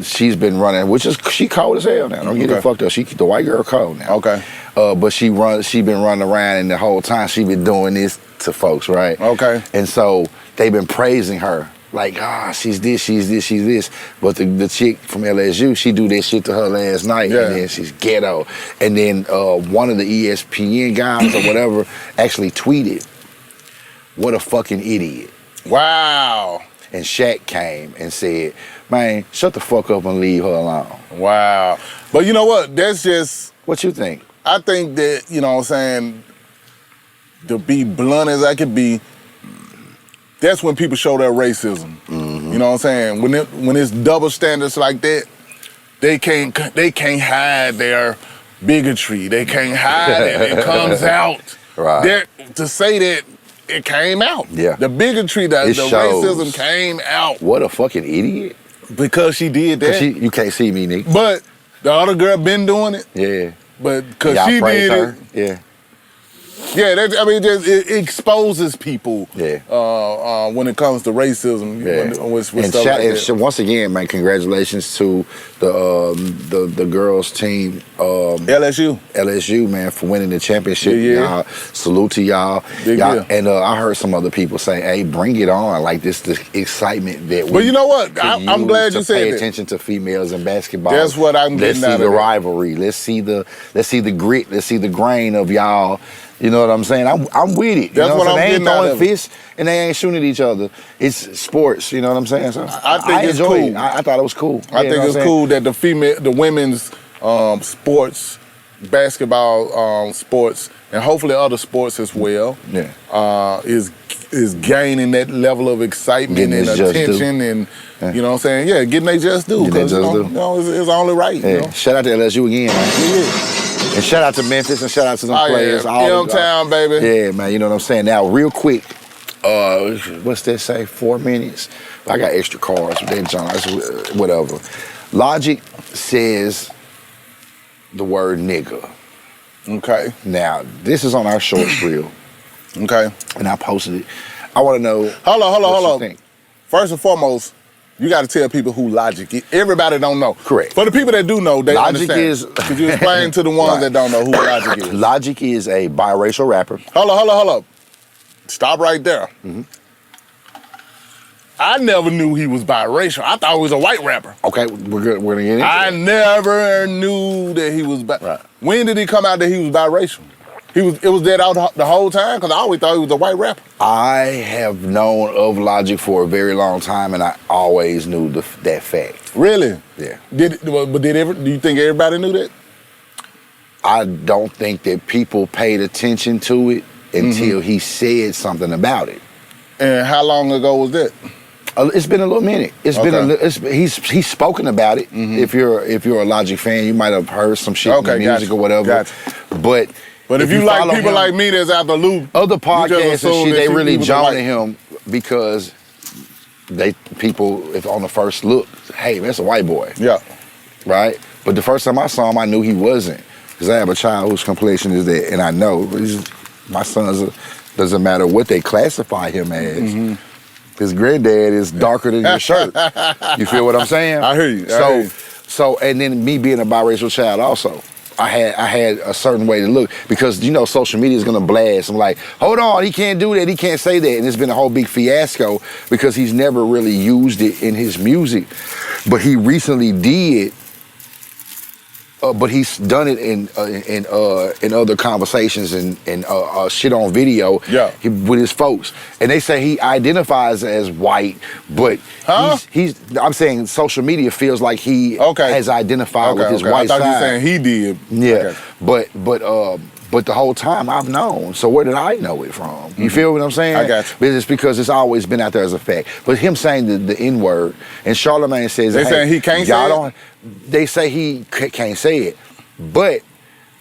She's been running, she cold as hell now. Don't get it fucked up. The white girl cold now. Okay. But she been running around, and the whole time she been doing this to folks, right? Okay. And so they've been praising her, like, she's this, she's this, she's this. But the chick from LSU, she do that shit to her last night, and then she's ghetto. And then one of the ESPN guys or whatever actually tweeted, "What a fucking idiot." Wow. And Shaq came and said, "Man, shut the fuck up and leave her alone." Wow. But you know what? That's just... What you think? I think that, you know what I'm saying, to be blunt as I could be, that's when people show their racism. You know what I'm saying? When it's double standards like that, they can't hide their bigotry. They can't hide it. It comes out. Right. To say that, it came out. Yeah. The bigotry, the racism came out. What a fucking idiot. Because she did that. You can't see me, Nick. But the other girl been doing it. Yeah. But because she did it. Yeah. Yeah, it exposes people. Yeah. When it comes to racism. Yeah. With stuff like that. And once again, man, congratulations to the girls team. LSU, man, for winning the championship. Yeah. Y'all, salute to y'all. Y'all and I heard some other people say, "Hey, bring it on!" Like this excitement that. But you know what? I'm glad you said that. Pay attention to females in basketball. That's what I'm getting out of it. Let's see the rivalry. Let's see the grit. Let's see the grain of y'all. You know what I'm saying? I'm with it. That's what I'm saying? getting They ain't out throwing of it. fists and they ain't shooting at each other. It's sports. You know what I'm saying? So I think it's enjoyed cool. it. I thought it was cool. I think it's cool that the women's sports, basketball sports, and hopefully other sports as well, is gaining that level of excitement and attention and you know what I'm saying? Yeah, getting they just due. Because it's only right. Yeah. You know? Shout out to LSU again, man. Yeah. And shout out to Memphis and shout out to them players. Town, baby. Yeah, man, you know what I'm saying? Now, real quick, what's that say? 4 minutes? I got extra cards. Whatever. Logic says the word nigga. Okay. Now, this is on our shorts reel. Okay. And I posted it. I want to know. Hold on. Think. First and foremost, you got to tell people who Logic is. Everybody don't know. Correct. For the people that do know, they Logic understand. Could you explain to the ones that don't know who Logic is? Logic is a biracial rapper. Hold on. Stop right there. I never knew he was biracial. I thought he was a white rapper. Okay, we're good. We're gonna get into I never knew that he was Right. When did he come out that he was biracial? It was dead out the whole time? Because I always thought he was a white rapper. I have known of Logic for a very long time, and I always knew that fact. Really? Yeah. Do you think everybody knew that? I don't think that people paid attention to it until he said something about it. And how long ago was that? It's been a little minute. He's spoken about it. If you're a Logic fan, you might have heard some shit in the music or whatever. Gotcha. But if you like people like me that's out the loop, other podcasts and shit, they really join to him because if on the first look, hey, that's a white boy. Yeah. Right? But the first time I saw him, I knew he wasn't. Because I have a child whose complexion is that, and I know my sons, doesn't matter what they classify him as. His granddad is darker than your shirt. You feel what I'm saying? I hear you. So, and then me being a biracial child also, I had a certain way to look because social media is gonna blast. I'm like, hold on, he can't do that, he can't say that, and it's been a whole big fiasco because he's never really used it in his music, but he recently did. But he's done it in other conversations and shit on video with his folks, and they say he identifies as white, but I'm saying social media feels like he has identified with his white side. I thought you were saying he did. Yeah, but the whole time I've known. So where did I know it from? You feel what I'm saying? I got you. It's because it's always been out there as a fact. But him saying the N-word, and Charlamagne says, they saying he can't say it? They say he can't say it. But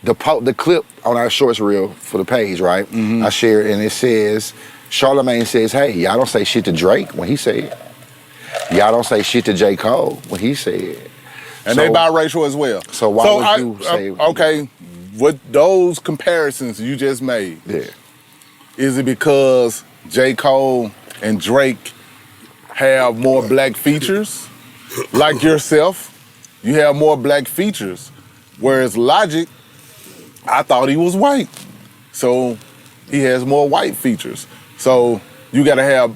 the clip on our shorts reel for the page, right? I shared, and it says, Charlamagne says, hey, y'all don't say shit to Drake when he said it. Y'all don't say shit to J. Cole when he said it. And they biracial as well. So why would you say... Okay, what those comparisons you just made, is it because J. Cole and Drake have more black features? Like yourself, you have more black features. Whereas Logic, I thought he was white. So he has more white features. So you gotta have,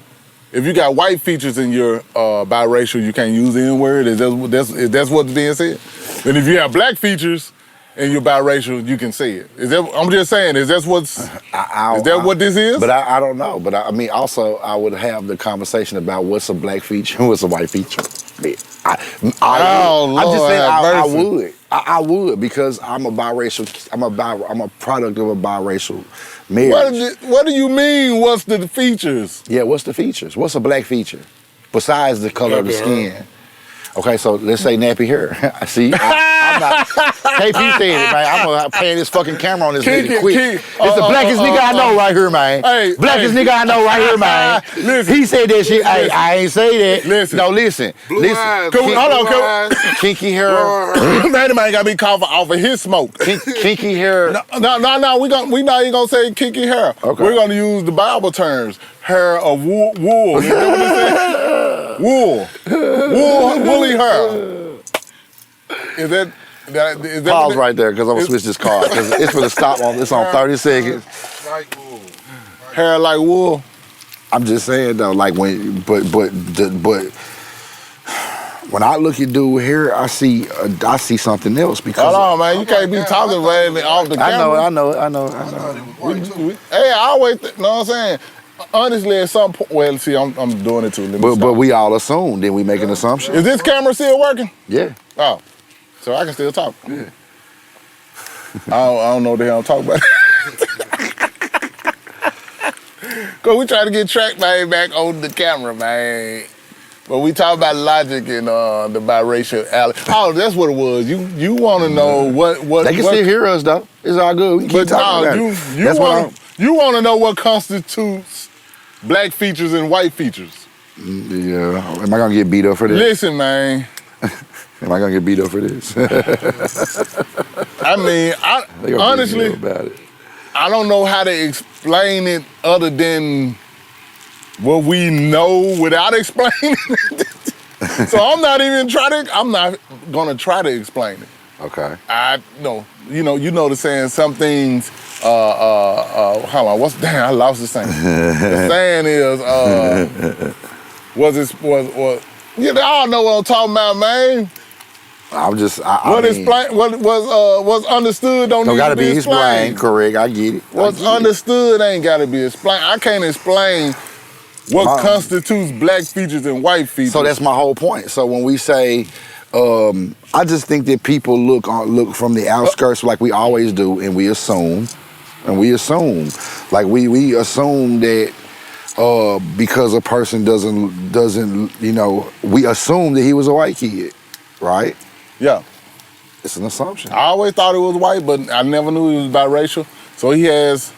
if you got white features in your biracial, you can't use the N-word. Is that what's being said? And if you have black features in your biracial, you can say it. I'm just saying, is that what this is? But I don't know. But I mean, also, I would have the conversation about what's a black feature and what's a white feature. I would because I'm a biracial. I'm a product of a biracial marriage. What do you mean? What's the features? Yeah, what's the features? What's a black feature besides the color of the skin? Okay, so let's say nappy hair. See, I'm not. KP said it, man. I'm gonna pan this fucking camera on this nigga quick. It's the blackest nigga I know right here, man. Blackest nigga I know right here, man. Listen, he said that shit. Hey, I ain't say that. Listen. No, listen. Eyes, Hold on, kinky hair. Man, man gotta be coughing off of his smoke. Kinky hair. No. We not even gonna say kinky hair. Okay. We're gonna use the Bible terms. Hair of wool. You know what it says? Woolly hair. Is that pause right there because I'm gonna switch this car because it's for the stop on. It's on 30 seconds. Like wool. Hair like wool. I'm just saying though, like but when I look at dude here, I see something else because. Hold on, man. You can't be talking right off the camera. I know. Hey, I always, know what I'm saying? Honestly, at some point, well, see, I'm doing it too. But we all assume, then we make an assumption. Is this camera still working? Yeah. Oh, so I can still talk. Yeah. I don't know what the hell I'm talking about. Cause we try to get track man back on the camera, man. But we talk about Logic and the biracial alley. Oh, that's what it was. You want to know what? They can still hear us though. It's all good. We can keep talking about it. You want to know what constitutes black features and white features? Yeah. Am I gonna get beat up for this? Listen, man. Am I gonna get beat up for this? I mean, honestly, about it. I don't know how to explain it other than what we know without explaining it. So I'm not gonna try to explain it. Okay. You know the saying, some things, hold on, I lost the saying. The saying is, you all know what I'm talking about, man. What's understood don't need to be explained. Correct, I get it. What's understood ain't gotta be explained. I can't explain what constitutes black features and white features. So that's my whole point. So when we say, I just think that people look from the outskirts like we always do, and we assume, like we assume that because a person doesn't, we assume that he was a white kid, right? Yeah. It's an assumption. I always thought it was white, but I never knew he was biracial. So he has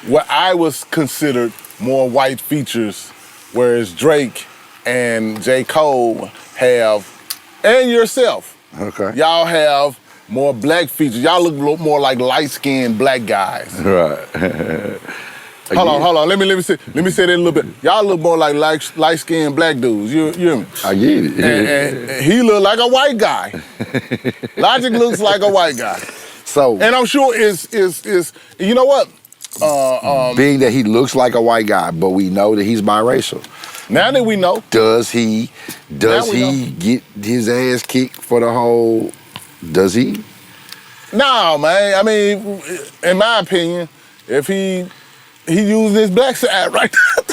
what I was considered more white features, whereas Drake and J. Cole have, and yourself, y'all have more black features. Y'all look more like light-skinned black guys. Right. Hold on. Let me say that a little bit. Y'all look more like light-skinned black dudes. You hear me? I get it. And he look like a white guy. Logic looks like a white guy. So, and I'm sure is you know what? Being that he looks like a white guy, but we know that he's biracial. Now that we know, does he get his ass kicked for the whole? Does he? No, man. I mean, in my opinion, if he using his black side right now.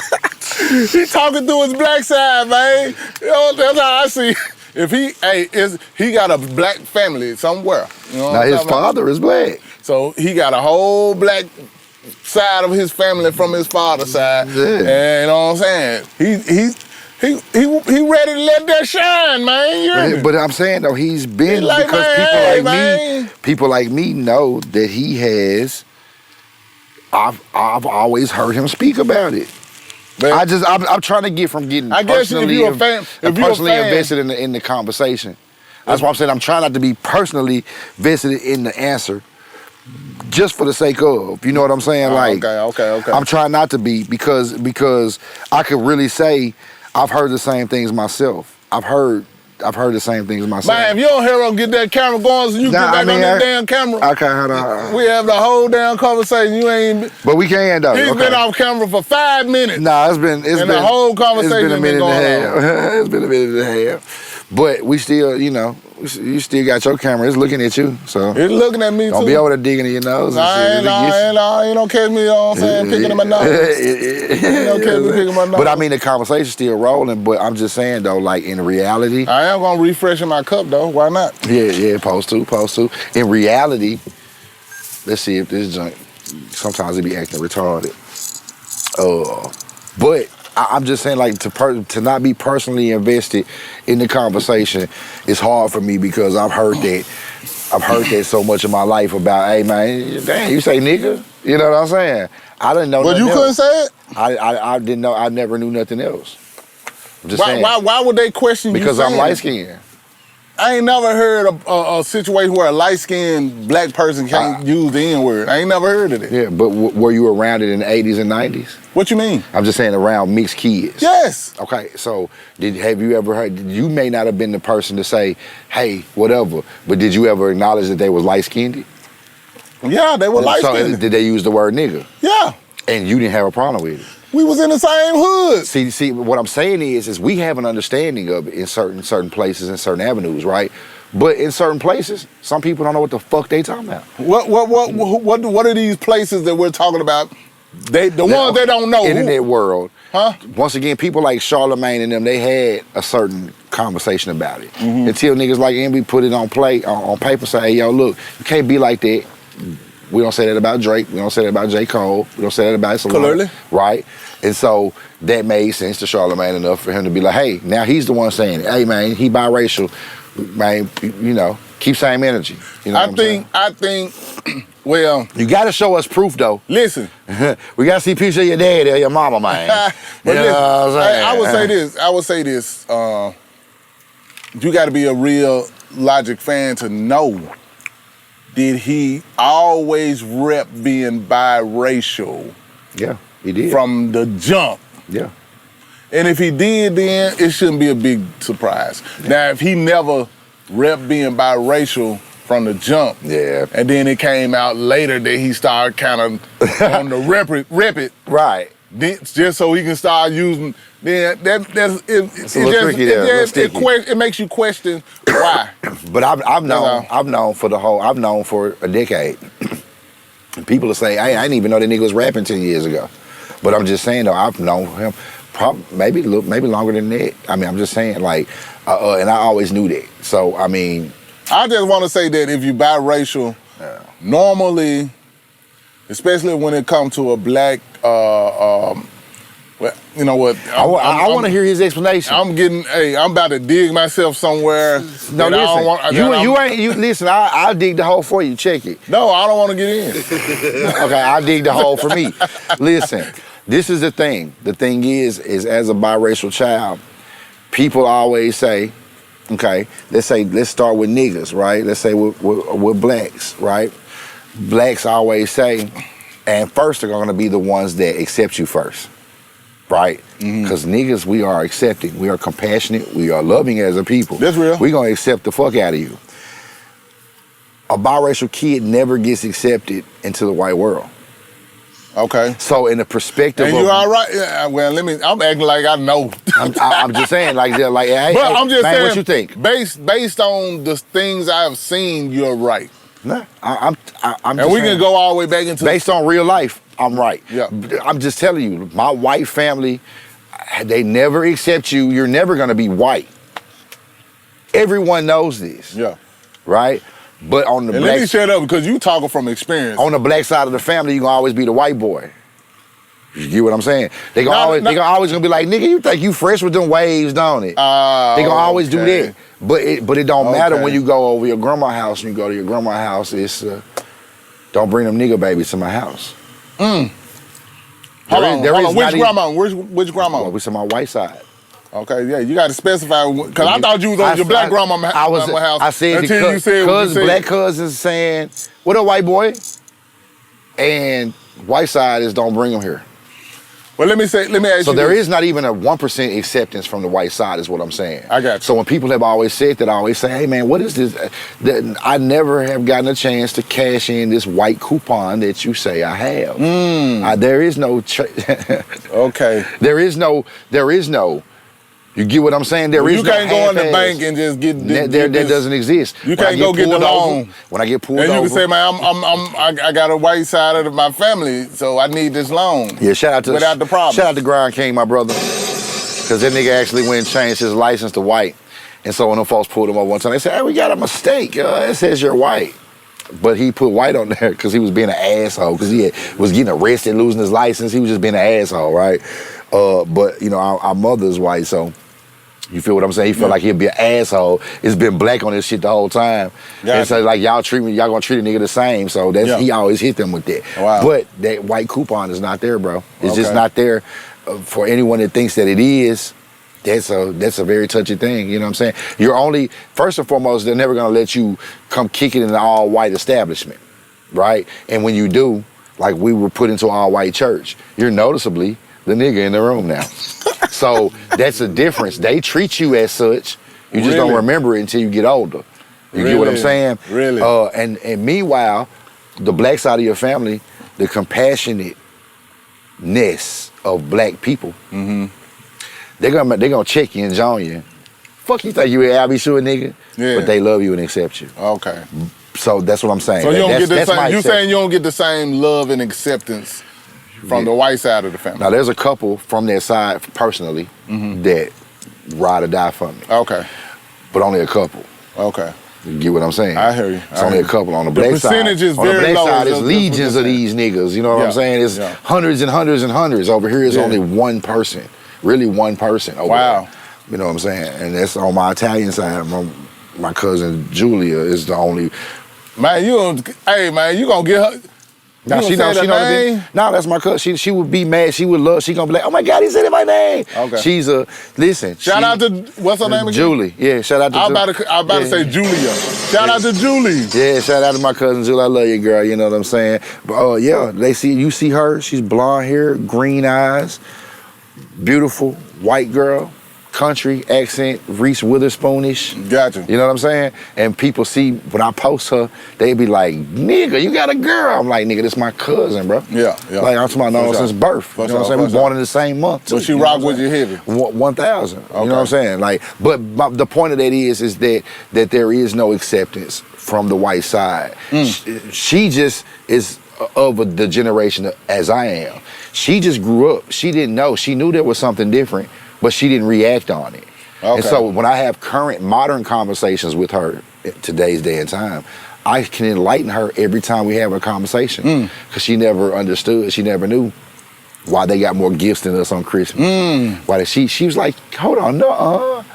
He talking through his black side, man. That's how I see it. If he got a black family somewhere. Now his father is black. So he got a whole black side of his family from his father's side. Yeah. And you know what I'm saying? He ready to let that shine, man. But I'm saying though, he's been like, because people like me know that he has. I've always heard him speak about it. But I'm trying to get from getting I guess if personally, you're a fan, if you're a personally fan, invested in the conversation. That's why I'm saying I'm trying not to be personally vested in the answer, just for the sake of. You know what I'm saying? Okay. I'm trying not to be because I could really say I've heard the same things myself. I've heard the same things myself. Man, if you don't hear him get that camera going, so you get back on that damn camera. Okay, hold on. We have the whole damn conversation. You ain't. But we can though. He's been off camera for 5 minutes. Nah, it's been the whole conversation it's been a minute been and a going half. It's been a minute and a half. But we still, you still got your camera. It's looking at you. So it's looking at me don't too. be over there digging in your nose. You don't catch me, you know what I'm saying, picking in my nose. You don't catch me picking my nose. But I mean, the conversation's still rolling. But I'm just saying though, like in reality, I am gonna refresh in my cup though. Why not? Yeah, supposed to. In reality, let's see if this joint. Sometimes it be acting retarded. But I'm just saying, like, to not be personally invested in the conversation is hard for me because I've heard that so much in my life about, hey man, damn, you say nigga, you know what I'm saying? I didn't know. But you couldn't say it. I didn't know. I never knew nothing else. I'm just saying. Why would they question you? Because I'm light skinned. I ain't never heard a situation where a light-skinned black person can't use the N-word. I ain't never heard of it. Yeah, but were you around it in the 80s and 90s? What you mean? I'm just saying around mixed kids. Yes. Okay, so have you ever heard, you may not have been the person to say, hey, whatever, but did you ever acknowledge that they was light-skinned? Yeah, they were light-skinned. So did they use the word nigga? Yeah. And you didn't have a problem with it? We was in the same hood. See, what I'm saying is we have an understanding of it in certain places and certain avenues, right? But in certain places, some people don't know what the fuck they talking about. What are these places that we're talking about? Ones they don't know. Internet world. Huh? Once again, people like Charlemagne and them, they had a certain conversation about it. Mm-hmm. Until niggas like Envy put it on paper, say, hey, yo, look, you can't be like that. We don't say that about Drake. We don't say that about J. Cole. We don't say that about Clearly. Right? And so that made sense to Charlemagne enough for him to be like, hey, now he's the one saying it. Hey, man, he biracial. Man, keep same energy. You know I think, well. You got to show us proof, though. Listen. We got to see picture of your dad or your mama, man. But listen, I would say this. You got to be a real Logic fan to know. Did he always rep being biracial? Yeah, he did. From the jump. Yeah. And if he did, then it shouldn't be a big surprise. Yeah. Now, if he never rep being biracial from the jump, yeah, and then it came out later that he started kind of on the rep it, right? Just so he can start using. Then it's a little tricky there. It makes you question why. But I've known for a decade. People will say, hey, I didn't even know that nigga was rapping 10 years ago. But I'm just saying though, I've known him maybe longer than that. I mean, I'm just saying like, and I always knew that. So I mean, I just want to say that if you biracial, normally, especially when it comes to a black, well, you know what? I want to hear his explanation. I'm about to dig myself somewhere. No, listen. Listen, I'll dig the hole for you. Check it. No, I don't want to get in. Okay, I'll dig the hole for me. Listen, this is the thing. The thing is as a biracial child, people always say, okay, let's start with niggas, right? Let's say we're blacks, right? Blacks always say, and first they're going to be the ones that accept you first. Right? Because niggas, we are accepting. We are compassionate. We are loving as a people. That's real. We're going to accept the fuck out of you. A biracial kid never gets accepted into the white world. Okay. So in the perspective and you all right? Yeah, well, I'm acting like I know. I'm just saying, like, hey, but I'm just man, saying, what you think? Based on the things I've seen, you're right. Nah, I'm and we can go all the way back into based on real life. I'm right. Yeah. I'm just telling you, my white family, they never accept you. You're never gonna be white. Everyone knows this. Yeah. Right? But on the let me shut up because you talking from experience. On the black side of the family, you're gonna always be the white boy. You get what I'm saying? They gonna always gonna be like, nigga, you think you fresh with them waves, don't it? They gonna always do that. But it don't matter when you go over your grandma's house and you go to your grandma's house, it's don't bring them nigga babies to my house. Hold on. Which not grandma? Which grandma? Well, we said my white side. Okay, yeah, you got to specify because I thought you was on your black grandma house. I said until you said what you said. black cousins saying, "What up, white boy?" And white side is don't bring them here. Well, let me ask you. So there is not even a 1% acceptance from the white side, is what I'm saying. I got you. So when people have always said that, I always say, "Hey man, what is this?" I never have gotten a chance to cash in this white coupon that you say I have. There is no. Okay. There is no. You get what I'm saying? You can't go in the bank and just get that doesn't exist. You can't go get the loan. When I get pulled over, and you can say, "Man, I got a white side of my family, so I need this loan." Yeah, shout out to without the problem. Shout out to Grind King, my brother, because that nigga actually went and changed his license to white. And so when them folks pulled him over one time, they said, "Hey, we got a mistake. It says you're white." But he put white on there because he was being an asshole, because he was getting arrested, losing his license. He was just being an asshole, right? But you know, our mother's white, so. You feel what I'm saying? He felt like he'd be an asshole. It's been black on this shit the whole time. Gotcha. And so like y'all gonna treat a nigga the same. So he always hit them with that. Wow. But that white coupon is not there, bro. It's just not there for anyone that thinks that it is. That's a very touchy thing. You know what I'm saying? First and foremost, they're never gonna let you come kick it in an all white establishment, right? And when you do, like we were put into an all white church, you're noticeably the nigga in the room now. So that's a difference. They treat you as such. You just don't remember it until you get older. You get what I'm saying? Really? And meanwhile, the black side of your family, the compassionateness of black people, they're gonna check you and join you. Fuck you think you I'll be sure, nigga? Yeah. But they love you and accept you. Okay. So that's what I'm saying. So you don't get the same. You saying you don't get the same love and acceptance from the white side of the family? Now, there's a couple from that side, personally, that ride or die for me. Okay. But only a couple. Okay. You get what I'm saying? I hear you. It's only a couple. On the black side, percentage is very low. There's legions of these niggas. You know what I'm saying? It's hundreds and hundreds and hundreds. Over here, it's only one person. Really one person. Over there. You know what I'm saying? And that's on my Italian side. My cousin Julia is the only. Man, you gonna get her. Now she know name? No, that's my cousin. She would be mad. She would love. She gonna be like, "Oh my God, he said my name." Okay. She's listen. Shout out to what's her name again? Julie. Yeah, shout out to. I was about to say Julia. Shout out to Julie. Yeah, shout out to my cousin Julie. I love you, girl. You know what I'm saying? But you see her. She's blonde hair, green eyes, beautiful white girl. Country accent, Reese Witherspoonish. Gotcha. You know what I'm saying? And people see when I post her, they be like, "Nigga, you got a girl." I'm like, "Nigga, this my cousin, bro." Yeah. Like I'm talking about since birth. You know what I'm saying? We born in the same month. So she rock with you heavy. 1,000. Okay. You know what I'm saying? Like, but the point of that is that there is no acceptance from the white side. She just is of the generation as I am. She just grew up. She didn't know. She knew there was something different, but she didn't react on it. Okay. And so when I have current modern conversations with her today's day and time, I can enlighten her every time we have a conversation, because she never understood, she never knew why they got more gifts than us on Christmas. Why she was like, "Hold on, no,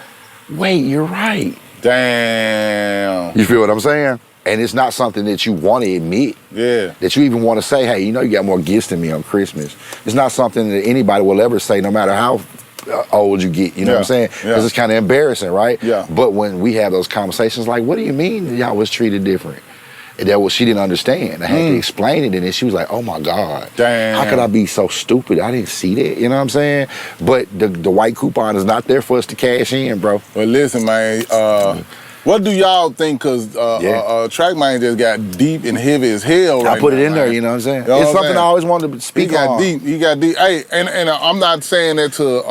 wait, you're right." Damn. You feel what I'm saying? And it's not something that you want to admit. Yeah. That you even want to say, "Hey, you know you got more gifts than me on Christmas." It's not something that anybody will ever say, no matter how old you get, you know what I'm saying? Because it's kind of embarrassing, right? Yeah. But when we have those conversations, like, what do you mean y'all was treated different? And that was, she didn't understand. I had to explain it, and then she was like, "Oh my God, damn, how could I be so stupid? I didn't see that." You know what I'm saying? But the white coupon is not there for us to cash in, bro. Well, listen, man. What do y'all think? Because Track Man just got deep and heavy as hell right now. I put it in there, you know what I'm saying? It's something I always wanted to speak on. He got deep. Hey, and I'm not saying that to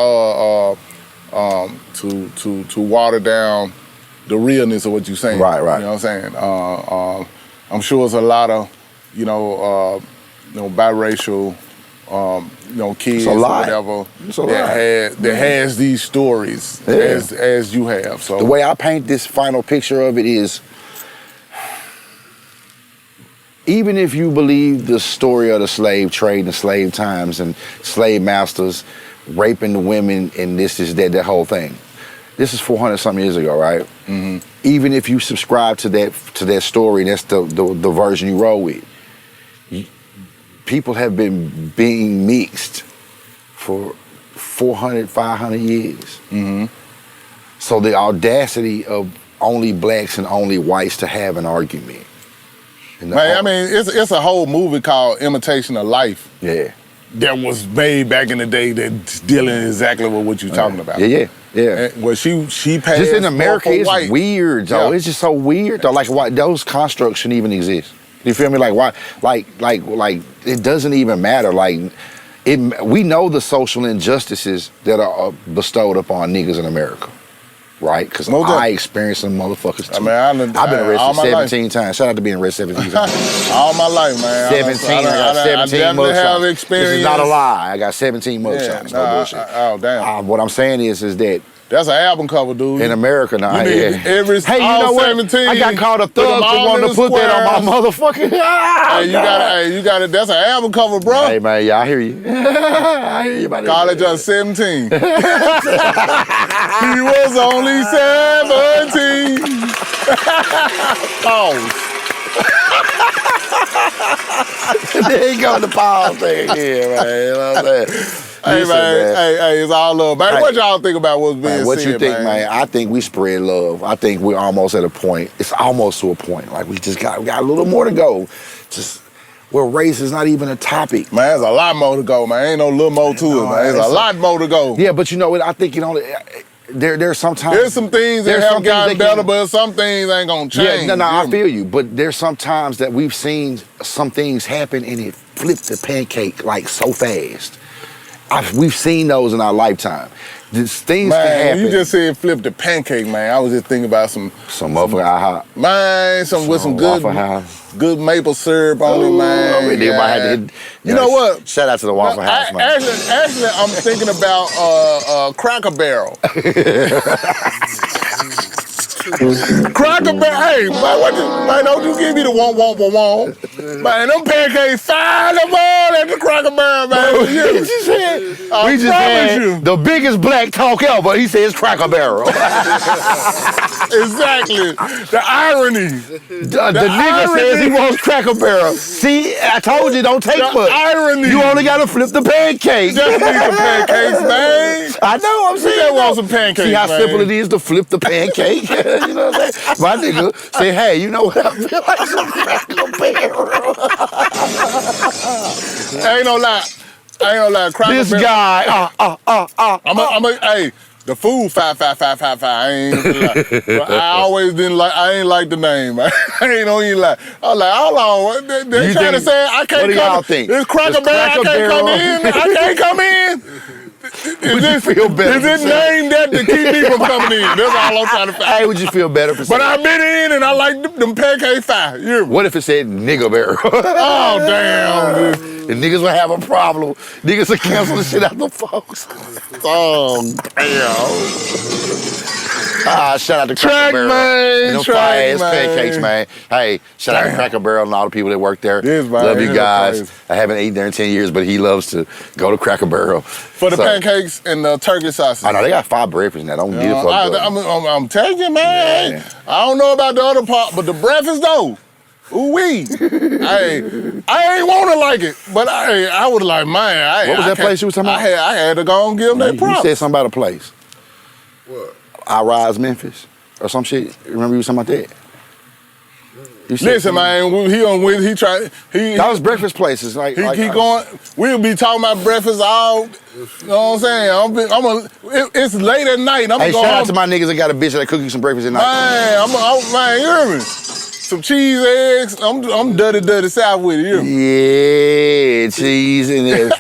water down the realness of what you're saying. Right. You know what I'm saying? I'm sure it's a lot of, biracial, kids or whatever that has these stories as you have. So the way I paint this final picture of it is, even if you believe the story of the slave trade and slave times and slave masters raping the women and this is that whole thing. This is 400-something years ago, right? Mm-hmm. Even if you subscribe to that story, that's the version you roll with. People have been being mixed for 400, 500 years. So the audacity of only blacks and only whites to have an argument. Man, I mean, it's a whole movie called Imitation of Life. Yeah. That was made back in the day that's dealing exactly with what you're talking about. Yeah. And, well, she passed Just in America, it's white. weird, though. It's just so weird, though. Like, why those constructs shouldn't even exist. You feel me? Like, why? Like, it doesn't even matter. Like, we know the social injustices that are bestowed upon niggas in America. Right? Because I experienced some motherfuckers too. I mean, I've been arrested 17 times. Shout out to being arrested 17 times. All my life, man. 17. I got 17 mugshots. This is not a lie. I got 17 mugshots. No bullshit. Oh, damn. What I'm saying is that that's an album cover, dude. in America now, hey, you know what? 17, I got called a thug for wanting to put that on my mototherfucking. Hey, you got it. That's an album cover, bro. Hey man, yeah, I hear you. I hear you about that. College of 17. He was only 17. Pause. There you go, the pause thing again, man. You know what I'm saying? Hey, man. Hey, it's all love. Man, what y'all think about what's being what said, you think, man? I think we spread love. I think we're almost at a point. It's almost to a point. Like, we got a little more to go. Just where race is not even a topic. Man, there's a lot more to go, man. Ain't no little more to it, man. There's a lot more to go. Yeah, but you know what? I think, there's sometimes... There's some things that have gotten better, but some things ain't gonna change. Yeah, no, I feel you. But there's some times that we've seen some things happen and it flipped the pancake like so fast. We've seen those in our lifetime. Things can happen. You just said flip the pancake, man. I was just thinking about some motherfucking IHOP. Man, with some good maple syrup on it, man. You know what? Shout out to the Waffle House, man. Actually, I'm thinking about Cracker Barrel. Cracker Barrel, hey, man, don't you give me the womp. Man, them pancakes fire them all at the Cracker Barrel, man. We just had the biggest black talk ever. He says Cracker Barrel. Exactly. The irony. The nigga says he wants Cracker Barrel. See, I told you, don't take much. Irony. You only gotta flip the pancake. Just need the pancakes, man. I know, I'm saying. I want some pancakes, See how man. simple it is to flip the pancake? You know what I'm saying? My nigga say, hey, you know what? I feel like some Cracker Barrel. Ain't no lie. Cracker This Barrel. guy, hey, the food 55555. I ain't gonna lie. But I ain't like the name. I ain't gonna even lie. I was like, hold on. They trying to say I can't what do come. y'all think? It's Cracker Barrel. I can't come in. I can't come in. Would you feel better? Is it named that to keep me from coming in? That's all I'm trying to find. Hey, would you feel better for saying? But I've been in and I like them pancake fire. What if it said nigga barrel? Oh, damn. The niggas would have a problem. Niggas would cancel the shit out the folks. Oh, damn. Shout out to Cracker Barrel. Man, them fire-ass pancakes, man. Hey, shout out to Cracker Barrel and all the people that work there. Love you guys. I haven't eaten there in 10 years, but he loves to go to Cracker Barrel. For the pancakes and the turkey sausage. I know, they got 5 breakfasts now. Don't get it fucked up. I'm telling you, man. Yeah. I don't know about the other part, but the breakfast, though. Ooh-wee. I ain't want to like it, but I would like, man. What was that place you was talking about? I had to go and give them their props. You said something about a place. What? I Rise Memphis or some shit. Remember you was talking about that? Listen, man, he tried. That was breakfast places. We'll be talking about breakfast all. You know what I'm saying? It's late at night. Hey, shout out to my niggas that got a bitch that cook you some breakfast at night. Man, you hear me? Some cheese, eggs. I'm dirty south with it. You hear me? Yeah, cheese and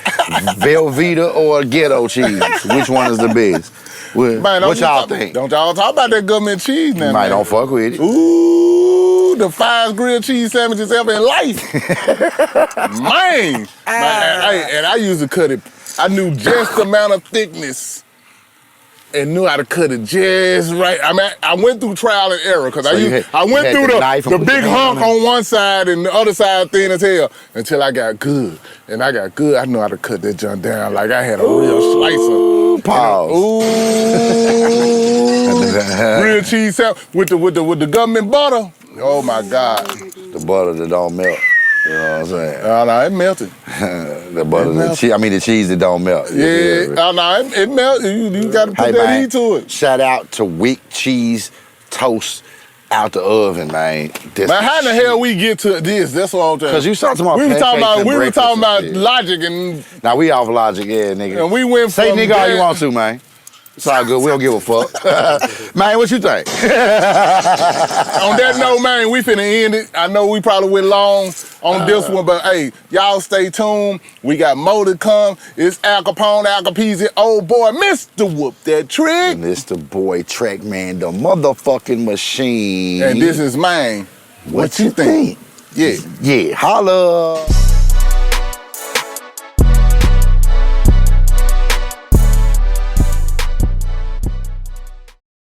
Velveeta or ghetto cheese. Which one is the best? Man, what y'all think? Don't y'all talk about that government cheese now. Man, don't fuck with it. Ooh, the finest grilled cheese sandwiches ever in life. man, and I used to cut it. I knew just the amount of thickness and knew how to cut it just right. I mean, I went through trial and error because I went through the big hunk on one side and the other side thin as hell until I got good. And I got good. I knew how to cut that junk down like I had a real slicer. Pause. Real cheese sandwich with the government butter. Oh my God. The butter that don't melt. You know what I'm saying? No, it melted. The butter, the cheese. I mean, the cheese that don't melt. Yeah, no, it melted. You got to put that heat to it. Shout out to Wick Cheese Toast out the oven, man. Man, how the hell we get to this? That's what I'm saying. Because you started talking about we were talking about logic and. Now we off logic, yeah, nigga. And we went Say from nigga all you want to, man. It's all good. We don't give a fuck. Man, what you think? On that note, man, we finna end it. I know we probably went long on this one, but hey, y'all stay tuned. We got more to come. It's Al Capone, Al Capeasy, old boy, Mr. Whoop That Trick. Mr. Boy Track Man, the motherfucking machine. And this is mine. What you think? Yeah. Yeah, holla.